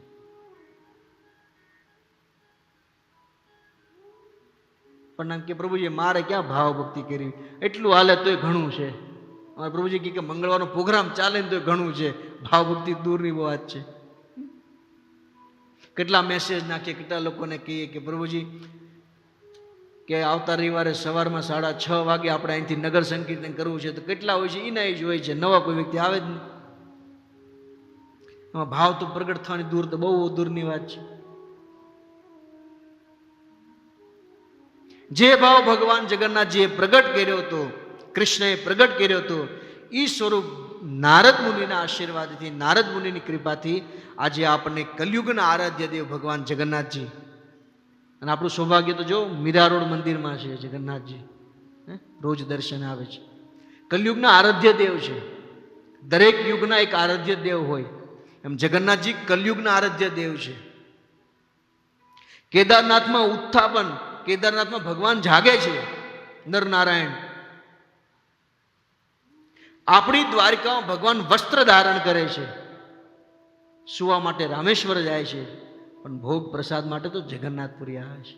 પણ આમ કે પ્રભુજી મારે ક્યાં ભાવ ભક્તિ કરી, એટલું હાલે તોય ઘણું છે. અમારે પ્રભુજી કે મંગળવારનો પ્રોગ્રામ ચાલે ને તોય ઘણું છે, ભાવ ભક્તિ દૂરની વાત છે. કેટલા મેસેજ નાખીએ, કેટલા લોકોને કહીએ કે પ્રભુજી કે આવતા રવિવારે સવારમાં 6:30 વાગે આપણે અહીંથી નગર સંકીર્તન કરવું છે, તો કેટલા હોય છે એના જ હોય છે, નવા કોઈ વ્યક્તિ આવે જ નહીં. ભાવ તો પ્રગટ થવાની દૂર, તો બહુ દૂરની વાત છે. જે ભાવ ભગવાન જગન્નાથજીએ પ્રગટ કર્યો હતો, કૃષ્ણએ પ્રગટ કર્યો હતો, એ સ્વરૂપ નારદ મુનિના આશીર્વાદથી, નારદ મુનિની કૃપાથી આજે આપણને કલયુગના આરાધ્ય દેવ ભગવાન જગન્નાથજી. અને આપણું સૌભાગ્ય તો જો મીરા રોડ મંદિરમાં છે જગન્નાથજી, રોજ દર્શન આવે છે. કલયુગના આરાધ્ય દેવ છે. દરેક યુગના એક આરાધ્ય દેવ હોય, એમ જગન્નાથજી કલયુગના આરાધ્ય દેવ છે. કેદારનાથમાં ઉત્થાપન, કેદારનાથમાં ભગવાન જાગે છે, નરનારાયણ. આપણી દ્વારિકામાં ભગવાન વસ્ત્ર ધારણ કરે છે, સુવા માટે રામેશ્વર જાય છે, પણ ભોગ પ્રસાદ માટે તો જગન્નાથપુરી આવે છે.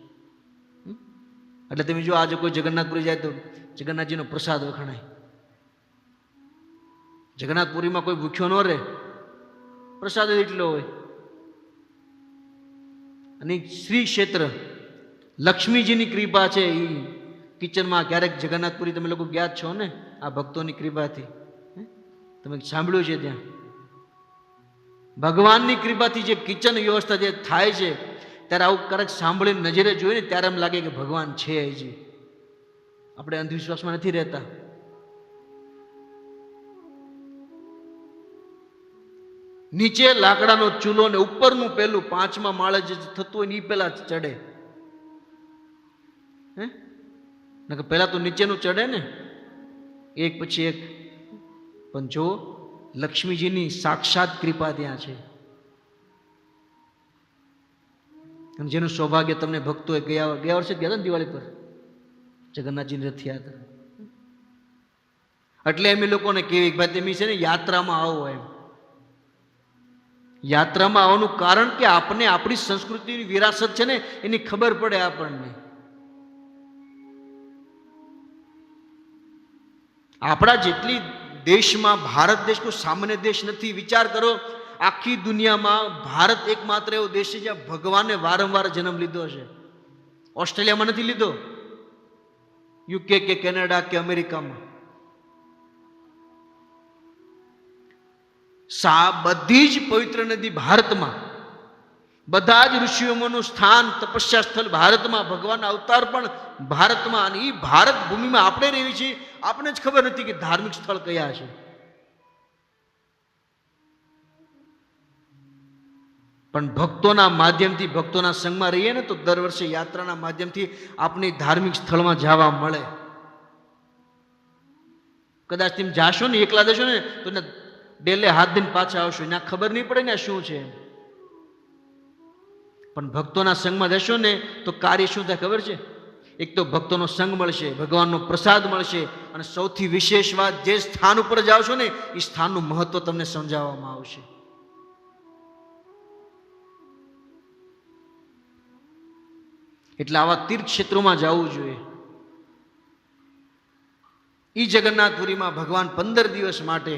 એટલે તમે જો આજે કોઈ જગન્નાથપુરી જાય તો જગન્નાથજીનો પ્રસાદ વખણાય. જગન્નાથપુરીમાં કોઈ ભૂખ્યો ન રહે, પ્રસાદ એટલો હોય. અને શ્રી ક્ષેત્ર લક્ષ્મીજીની કૃપા છે. એ કિચનમાં ક્યારેક જગન્નાથપુરી તમે લોકો ગયા છો ને, આ ભક્તોની કૃપાથી તમે સાંભળ્યું છે, ત્યાં ભગવાનની કૃપાથી જે કિચન વ્યવસ્થા જે થાય છે, ત્યારે આવું ક્યારેક સાંભળીને નજરે જોઈને ત્યારે એમ લાગે કે ભગવાન છે હજી. આપણે અંધવિશ્વાસમાં નથી રહેતા. નીચે લાકડાનો ચૂલો ને ઉપરનું પેલું 5મા માળે જે થતું હોય ને એ પેલા ચડે. પેલા તો નીચેનું ચડે ને, એક પછી એક. પણ જો લક્ષ્મીજીની સાક્ષાત કૃપા ત્યાં છે. અને જેનું સૌભાગ્ય તમને ભક્તોએ ગયા વર્ષે ગયા હતા ને દિવાળી પર જગન્નાથજીની રથયાત્રા. એટલે એમ લોકોને કેવી ભાઈ તમે છે ને યાત્રામાં આવો. એમ યાત્રામાં આવવાનું કારણ કે આપણે આપણી સંસ્કૃતિની વિરાસત છે ને એની ખબર પડે આપણને. આપણા જેટલી દેશમાં, ભારત દેશ કોઈ સામાન્ય દેશ નથી. વિચાર કરો, આખી દુનિયામાં ભારત એકમાત્ર એવો દેશ છે જ્યાં ભગવાને વારંવાર જન્મ લીધો છે. ઓસ્ટ્રેલિયામાં નથી લીધો, યુકે કે કેનેડા કે અમેરિકામાં. બધી જ પવિત્ર નદી ભારતમાં, બધા જ ઋષિઓનું સ્થાન, તપસ્યા સ્થળ ભારતમાં, ભગવાનના અવતાર પણ ભારતમાં. અને એ ભારત ભૂમિમાં આપણે રહેવી છીએ, આપણે જ ખબર નથી કે ધાર્મિક સ્થળ કયા છે. પણ ભક્તોના માધ્યમથી, ભક્તોના સંગમાં રહીએ ને તો દર વર્ષે યાત્રાના માધ્યમથી આપણી ધાર્મિક સ્થળમાં જવા મળે. કદાચ તમે જાશો ને, એકલા જશો ને તો ડેલે હાથ દઈને પાછા આવશો, એના ખબર નહીં પડે ને શું છે. પણ ભક્તોના સંગમાં જશો ને તો કાર્ય શું થાય ખબર છે? એક તો ભક્તોનો સંગ મળશે, ભગવાનનો પ્રસાદ મળશે, અને સૌથી વિશેષ વાત, જે સ્થાન ઉપર જાઓ છો ને એ સ્થાનનું મહત્વ તમને સમજાવવામાં આવશે. એટલે આવા તીર્થ ક્ષેત્રોમાં જવું જોઈએ. ઈ જગન્નાથપુરીમાં ભગવાન 15 દિવસ માટે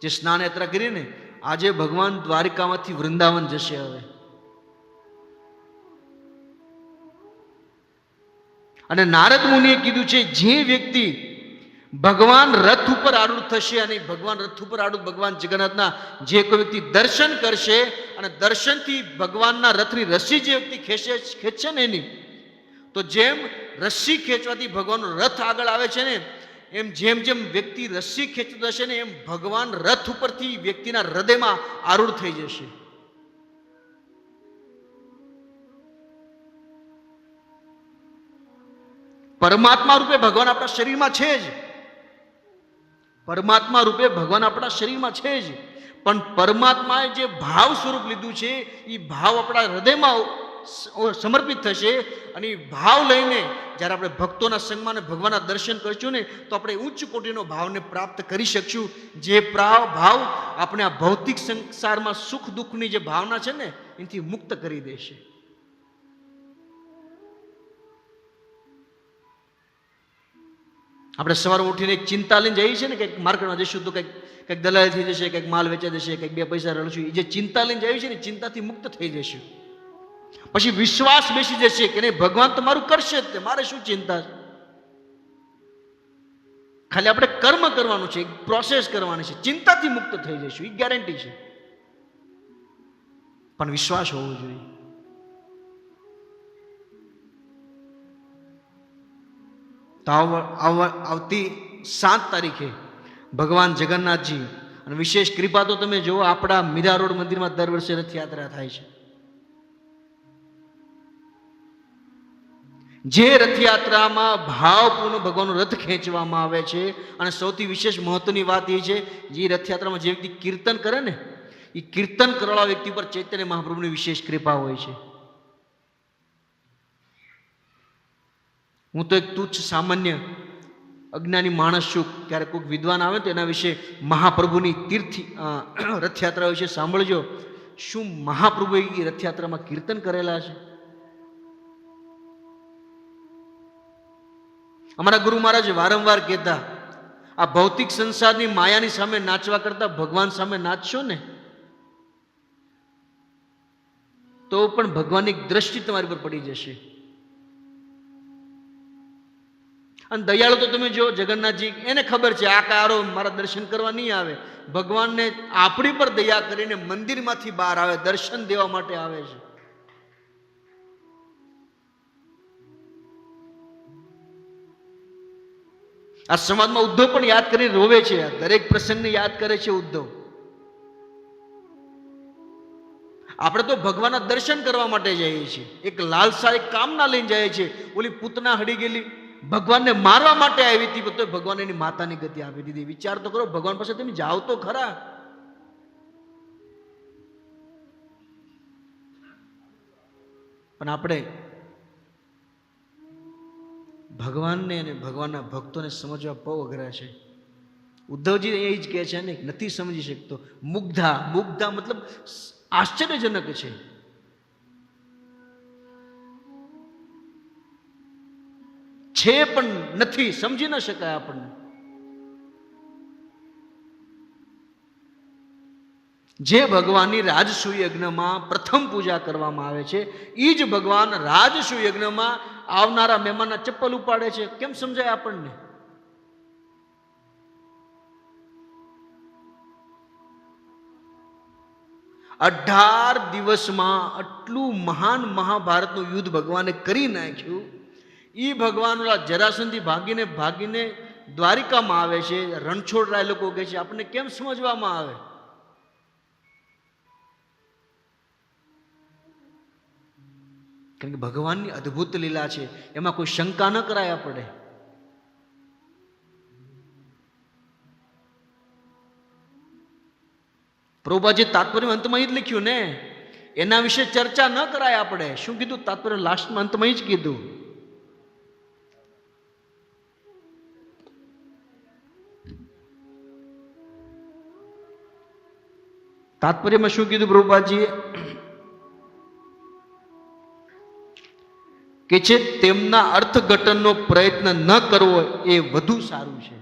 જે સ્નાન યાત્રા કરી ને, આજે ભગવાન દ્વારિકામાંથી વૃંદાવન જશે. હવે અને નારદ મુનિએ કીધું છે, જે વ્યક્તિ ભગવાન રથ ઉપર આરૂઢ થશે અને ભગવાન રથ ઉપર આરૂઢ ભગવાન જગન્નાથના જે કોઈ વ્યક્તિ દર્શન કરશે અને દર્શનથી ભગવાનના રથની રસ્સી જે વ્યક્તિ ખેંચશે ને એની, તો જેમ રસ્સી ખેંચવાથી ભગવાનનો રથ આગળ આવે છે ને, એમ જેમ જેમ વ્યક્તિ રસ્સી ખેંચતો હશે ને, એમ ભગવાન રથ ઉપરથી વ્યક્તિના હૃદયમાં આરૂઢ થઈ જશે. પરમાત્મા રૂપે ભગવાન આપણા શરીરમાં છે જ, પરમાત્મા રૂપે ભગવાન આપણા શરીરમાં છે જ, પણ પરમાત્માએ જે ભાવ સ્વરૂપ લીધું છે એ ભાવ આપણા હૃદયમાં સમર્પિત થશે. અને એ ભાવ લઈને જ્યારે આપણે ભક્તોના સંગમાં ભગવાનના દર્શન કરશું ને, તો આપણે ઉચ્ચ કોટીનો ભાવને પ્રાપ્ત કરી શકશું. જે ભાવ આપણે આ ભૌતિક સંસારમાં સુખ દુઃખની જે ભાવના છે ને, એનાથી મુક્ત કરી દેશે. આપણે સવારે ઉઠીને એક ચિંતા લઈને જઈએ છીએ ને, કંઈક માર્કેટમાં જઈશું તો કંઈક દલાલી થઈ જશે, કંઈક માલ વેચાઈ જશે, કંઈક બે પૈસા રળશું. એ જે ચિંતા લઈને જઈએ છીએ ને, ચિંતાથી મુક્ત થઈ જશું. પછી વિશ્વાસ બેસી જશે કે નહીં, ભગવાન તો મારું કરશે જ, મારે શું ચિંતા છે. ખાલી આપણે કર્મ કરવાનું છે, પ્રોસેસ કરવાની છે, ચિંતાથી મુક્ત થઈ જશું, એ ગેરંટી છે. પણ વિશ્વાસ હોવો જોઈએ. તો આવતી 7 તારીખે ભગવાન જગન્નાથજી, અને વિશેષ કૃપા તો તમે જુઓ, આપણા મીરા રોડ મંદિરમાં દર વર્ષે રથયાત્રા થાય છે. જે રથયાત્રામાં ભાવપૂર્ણ ભગવાનનો રથ ખેંચવામાં આવે છે. અને સૌથી વિશેષ મહત્વની વાત એ છે, જે રથયાત્રામાં જે વ્યક્તિ કીર્તન કરે ને, એ કીર્તન કરવાળા વ્યક્તિ પર ચૈતન્ય મહાપ્રભુની વિશેષ કૃપા હોય છે. હું તો એક તુચ્છ સામાન્ય અજ્ઞાની માણસ છું. ક્યારેક કોઈક વિદ્વાન આવે તો એના વિશે મહાપ્રભુની રથયાત્રા વિશે સાંભળજો. શું મહાપ્રભુએ એ રથયાત્રામાં કીર્તન કરેલા છે? અમારા ગુરુ મહારાજ વારંવાર કહેતા, આ ભૌતિક સંસારની માયાની સામે નાચવા કરતા ભગવાન સામે નાચશો ને, તો પણ ભગવાનની દ્રષ્ટિ તમારી પર પડી જશે. અને દયાળુ તો તમે જો, જગન્નાથજી, એને ખબર છે આ કારો મારા દર્શન કરવા નહીં આવે. ભગવાનને આપણી પર દયા કરીને મંદિરમાંથી બહાર આવે, દર્શન દેવા માટે આવે છે. આ સમાજમાં ઉદ્ધવ પણ યાદ કરી રોવે છે, દરેક પ્રસંગને યાદ કરે છે ઉદ્ધવ. આપણે તો ભગવાનના દર્શન કરવા માટે જઈએ છીએ, એક લાલસા, એક કામના લઈને જઈએ છીએ. ઓલી પૂતના હડી ગયેલી ભગવાનને મારવા માટે આવી હતી, તો ભગવાન એની માતાની ગતિ આપી દીધી. વિચાર તો કરો, ભગવાન પાસે તમે જાઓ તો ખરા. પણ આપણે ભગવાનને અને ભગવાનના ભક્તોને સમજવા બહુ અઘરા છે. ઉદ્ધવજી એ જ કહે છે ને, નથી સમજી શકતો. મુગ્ધા મતલબ આશ્ચર્યજનક છે. છે પણ નથી, સમજી ન શકાય આપણને. જે ભગવાનની રાજસૂય યજ્ઞમાં પ્રથમ પૂજા કરવામાં આવે છે, એ જ ભગવાન રાજસૂય યજ્ઞમાં આવનારા મહેમાનના ચપ્પલ ઉપાડે છે. કેમ સમજાય આપણને? અઢાર દિવસમાં આટલું મહાન મહાભારતનું યુદ્ધ ભગવાને કરી નાખ્યું. એ ભગવાન જરાસંધી ભાગીને દ્વારિકામાં આવે છે. રણછોડરાય લોકો કહે છે, આપણને કેમ સમજવામાં આવે? કારણ કે ભગવાનની અદ્ભુત લીલા છે, એમાં કોઈ શંકા ન કરાય આપણે. પ્રભુપાદજી તાત્પર્ય અંતમાં જ લખ્યું ને, એના વિશે ચર્ચા ન કરાય આપણે. શું કીધું તાત્પર્ય લાસ્ટમાં અંતમાં જ કીધું. તાત્પર્યમાં શું કીધું પ્રભુપાદજીએ? કે છે તેમના અર્થઘટનનો પ્રયત્ન ન કરવો એ વધુ સારું છે.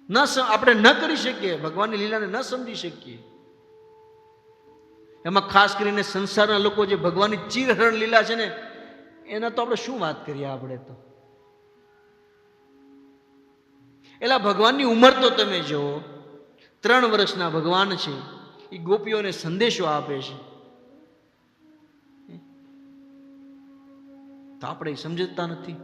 આપણે ન કરી શકીએ, ભગવાનની લીલાને ન સમજી શકીએ. એમાં ખાસ કરીને સંસારના લોકો જે ભગવાનની ચીરહરણ લીલા છે ને, એના તો આપણે શું વાત કરીએ. આપણે તો એલા ભગવાનની ઉંમર તો તમે જુઓ, 3 વર્ષના ભગવાન છે, એ ગોપીઓને સંદેશો આપે છે, તો આપણે સમજતા નથી.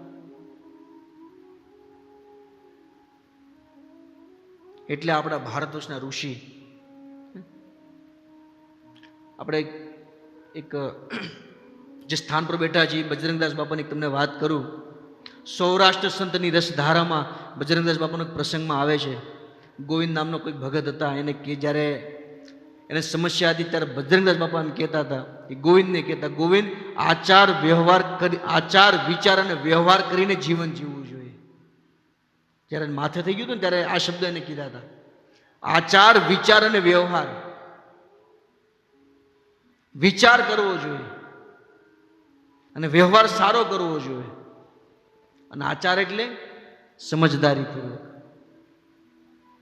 એટલે આપણા ભારત વર્ષના ઋષિ, આપણે એક જે સ્થાન પર બેઠા છીએ, બજરંગદાસ બાપાની તમને વાત કરું. સૌરાષ્ટ્ર સંતની રસધારામાં બજરંગદાસ બાપાનો એક પ્રસંગમાં આવે છે. ગોવિંદ નામનો કોઈ ભગત હતા, એને કે જ્યારે એને સમસ્યા હતી ત્યારે બજરંગદાસ બાપા એમ કહેતા હતા, એ ગોવિંદને કહેતા, ગોવિંદ આચાર વિચાર અને વ્યવહાર કરીને જીવન જીવવું જોઈએ. જ્યારે માથે થઈ ગયું હતું ને ત્યારે આ શબ્દ એને કીધા હતા, આચાર વિચાર અને વ્યવહાર. વિચાર કરવો જોઈએ અને વ્યવહાર સારો કરવો જોઈએ. અને આચાર એટલે સમજદારી પૂર્વક.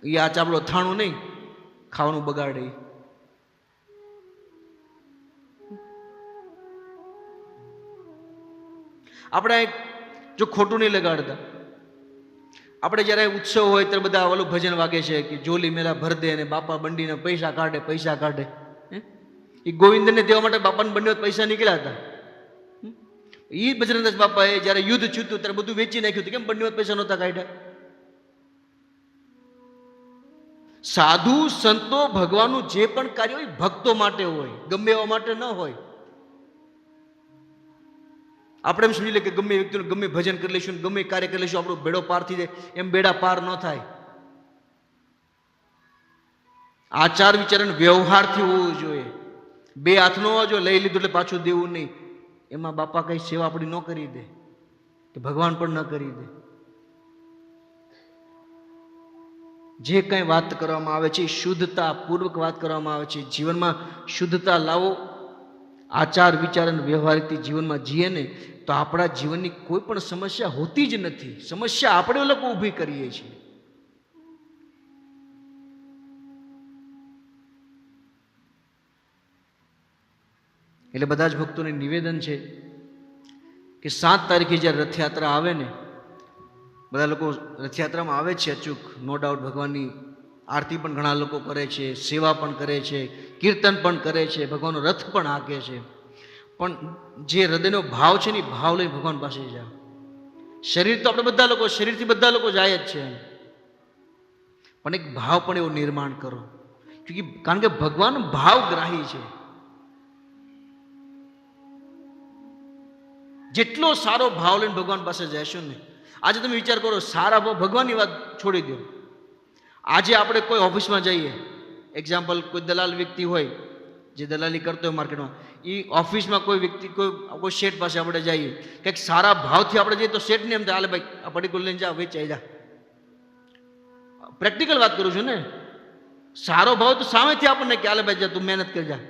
એ આ ચાપડો થાણું નહીં, ખાવાનું બગાડે. આપણે જો ખોટું નહીં લગાડતા, આપણે જ્યારે ઉત્સવ હોય ત્યારે બધા ઓલું ભજન વાગે છે કે જોલી મેલા ભર દે અને બાપા બંડીને પૈસા કાઢે. એ ગોવિંદને દેવા માટે બાપાને બંને પૈસા નીકળ્યા હતા. એ બજરંગદાસ બાપાએ જ્યારે યુદ્ધ છૂટ્યું ત્યારે બધું વેચી નાખ્યું હતું. કેમ બંને પૈસા નહોતા કાઢ્યા? સાધુ સંતો ભગવાનનું જે પણ કાર્ય હોય ભક્તો માટે હોય, ગમે એવા માટે ન હોય. આપણે એમ સમજી લે કે ગમે વ્યક્તિનું ગમે ભજન કરી લઈશું, ગમે કાર્ય કરી લઈશું, આપણો બેડો પાર થઈ જાય. એમ બેડા પાર ન થાય. આચાર વિચાર અને વ્યવહારથી હોવું જોઈએ. 2 હાથનો જો લઈ લીધું એટલે પાછું દેવું નહીં. એમાં બાપા કઈ સેવા આપણી ન કરી દે, કે ભગવાન પણ ન કરી દે. જે કંઈ વાત કરવામાં આવે છે શુદ્ધતા પૂર્વક વાત કરવામાં આવે છે. જીવનમાં શુદ્ધતા લાવો, આચાર વિચાર અને વ્યવહારિકથી જીવનમાં જીએ ને, તો આપણા જીવનની કોઈ પણ સમસ્યા હોતી જ નથી. સમસ્યા આપણે લોકો ઊભી કરીએ છીએ. એટલે બધા જ ભક્તોને નિવેદન છે કે 7 તારીખે જ્યારે રથયાત્રા આવે ને, બધા લોકો રથયાત્રામાં આવે છે અચૂક, નો ડાઉટ. ભગવાનની આરતી પણ ઘણા લોકો કરે છે, સેવા પણ કરે છે, કીર્તન પણ કરે છે, ભગવાનનો રથ પણ હાંકે છે. પણ જે હૃદયનો ભાવ છે ને, એ ભાવ લઈ ભગવાન પાસે જાઓ. શરીર તો આપણે બધા લોકો, શરીરથી બધા લોકો જાય જ છે, પણ એક ભાવ પણ એવો નિર્માણ કરો. કારણ કે ભગવાન ભાવગ્રાહી છે. જેટલો સારો ભાવ લઈને ભગવાન પાસે જઈશું ને, આજે તમે વિચાર કરો, સારા ભાવ, ભગવાનની વાત છોડી દો. આજે આપણે કોઈ ઓફિસમાં જઈએ, એક્ઝામ્પલ, કોઈ દલાલ વ્યક્તિ હોય જે દલાલી કરતો હોય માર્કેટમાં, એ ઓફિસમાં કોઈ વ્યક્તિ, કોઈ શેઠ પાસે આપણે જઈએ, કંઈક સારા ભાવથી આપણે જઈએ તો શેઠને એમ થાય, હાલે ભાઈ આ પડીકુલ લઈને જા, વેચાઈ જા. પ્રેક્ટિકલ વાત કરું છું ને. સારો ભાવ તો સામેથી આપણને કે હાલે ભાઈ જા, તું મહેનત કરી જા.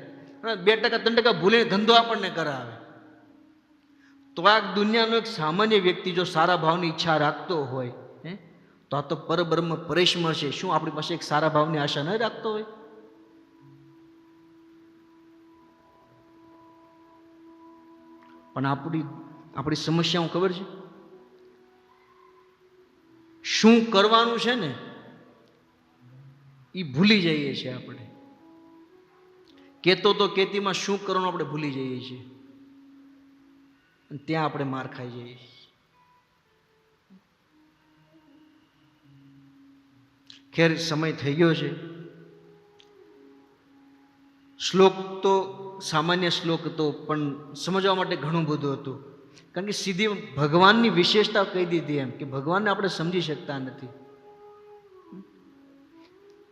2% 3% ભૂલીને ધંધો આપણને કરાવે. તો આ દુનિયાનો એક સામાન્ય વ્યક્તિ જો સારા ભાવની ઈચ્છા રાખતો હોય, તો આ તો પરબ્રહ્મ પરેશમર છે. શું આપણી પાસે એક સારા ભાવની આશા ન રાખતો હોય? પણ આપણી સમસ્યાઓ ખબર છે, શું કરવાનું છે ને એ ભૂલી જઈએ છીએ. આપણે કેતો તો કેતીમાં શું કરવાનું આપણે ભૂલી જઈએ છીએ, ત્યાં આપણે માર ખાઈ જઈએ. ખેર, સમય થઈ ગયો છે. શ્લોક તો સામાન્ય શ્લોક હતો, પણ સમજવા માટે ઘણું બધું હતું. કારણ કે સીધી ભગવાનની વિશેષતા કહી દીધી, એમ કે ભગવાનને આપણે સમજી શકતા નથી.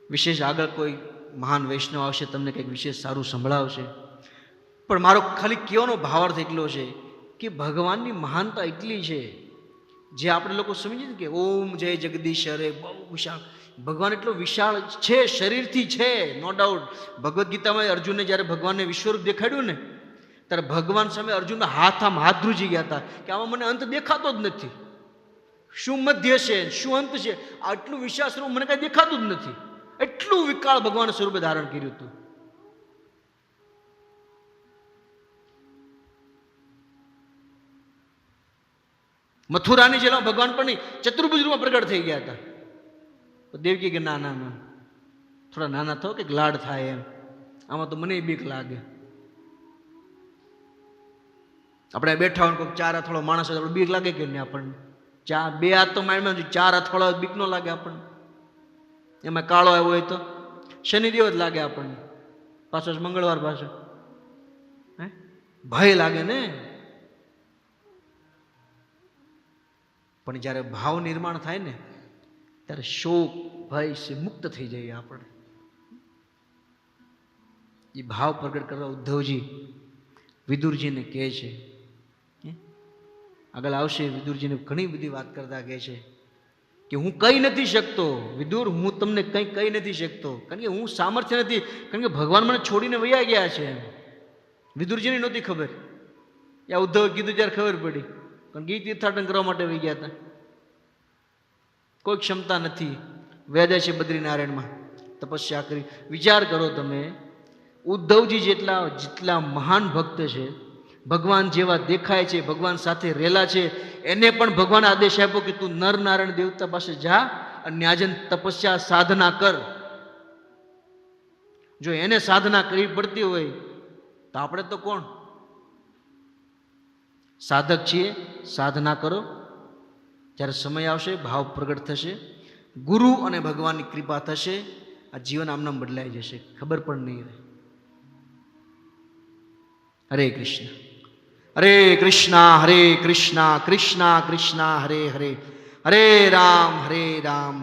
વિશેષ આગળ કોઈ મહાન વૈષ્ણવ આવશે, તમને કંઈક વિશેષ સારું સંભળાવશે. પણ મારો ખાલી કહેવાનો ભાવાર્થ એટલો છે કે ભગવાનની મહાનતા એટલી છે, જે આપણે લોકો સમજીએ ને કે ઓમ જય જગદીશ હરે, બહુ વિશાળ. ભગવાન એટલો વિશાળ છે, શરીરથી છે, નો ડાઉટ. ભગવદ્ ગીતામાં અર્જુનને જ્યારે ભગવાનને વિશ્વરૂપ દેખાડ્યું ને, ત્યારે ભગવાન સામે અર્જુનના હાથ ધ્રુજી ગયા હતા કે આમાં મને અંત દેખાતો જ નથી. શું મધ્ય છે, શું અંત છે, આટલું વિશાળ સ્વરૂપ મને કાંઈ દેખાતું જ નથી. એટલું વિકાળ ભગવાન સ્વરૂપે ધારણ કર્યું હતું. મથુરાની જેલમાં ભગવાન પણ નહીં, ચતુર્ભુજ રૂપમાં પ્રગટ થઈ ગયા હતા. તો દેવકી કે ના ના ના, થોડા નાના થો કે લાડ થાય એમ, આમાં તો મને બીક લાગે. આપણે બેઠા હોય કોઈ 4 હાથવાળો માણસ હોય આપણે બીક લાગે કે નહીં? આપણને 2 હાથ તો માણમાં 4 હાથવાળો બીક ન લાગે આપણને? એમાં કાળો આવ્યો હોય તો શનિદેવ જ લાગે આપણને, પાછો મંગળવાર પાછો ભય લાગે ને. પણ જ્યારે ભાવ નિર્માણ થાય ને ત્યારે શોક ભય से મુક્ત થઈ જઈએ આપણે. એ ભાવ પ્રગટ કરવા ઉદ્ધવજી વિદુરજીને કહે છે. આગળ આવશે વિદુરજીને ઘણી બધી વાત કરતા કહે છે કે હું કહી નથી શકતો વિદુર, હું તમને કંઈ કહી નથી શકતો, કારણ કે હું સામર્થ્ય નથી, કારણ કે ભગવાન મને છોડીને વયા ગયા છે. વિદુરજીને નહોતી ખબર, યા ઉદ્ધવે કીધું ત્યારે ખબર પડી, કારણ કે તીર્થાટન કરવા માટે વહી ગયા હતા. કોઈ ક્ષમતા નથી. વ્યાજા છે બદ્રીનારાયણમાં તપસ્યા કરી. વિચાર કરો તમે, ઉદ્ધવજી જેટલા મહાન ભક્ત છે, ભગવાન જેવા દેખાય છે, ભગવાન સાથે રહેલા છે, એને પણ ભગવાન આદેશ આપ્યો કે તું નર નારાયણ દેવતા પાસે જા અને ન્યાજન તપસ્યા સાધના કર. જો એને સાધના કરવી પડતી હોય તો આપણે તો કોણ? સાધક છીએ. સાધના કરો, જ્યારે સમય આવશે ભાવ પ્રગટ થશે, ગુરુ અને ભગવાનની કૃપા થશે, આ જીવન આમનામ બદલાઈ જશે, ખબર પણ નહીં રહે. હરે કૃષ્ણ, હરે કૃષ્ણ, હરે કૃષ્ણ, કૃષ્ણ કૃષ્ણ હરે હરે, હરે રામ,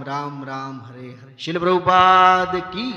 રામ રામ, હરે હરે. શીલ પ્રભુપાદ કી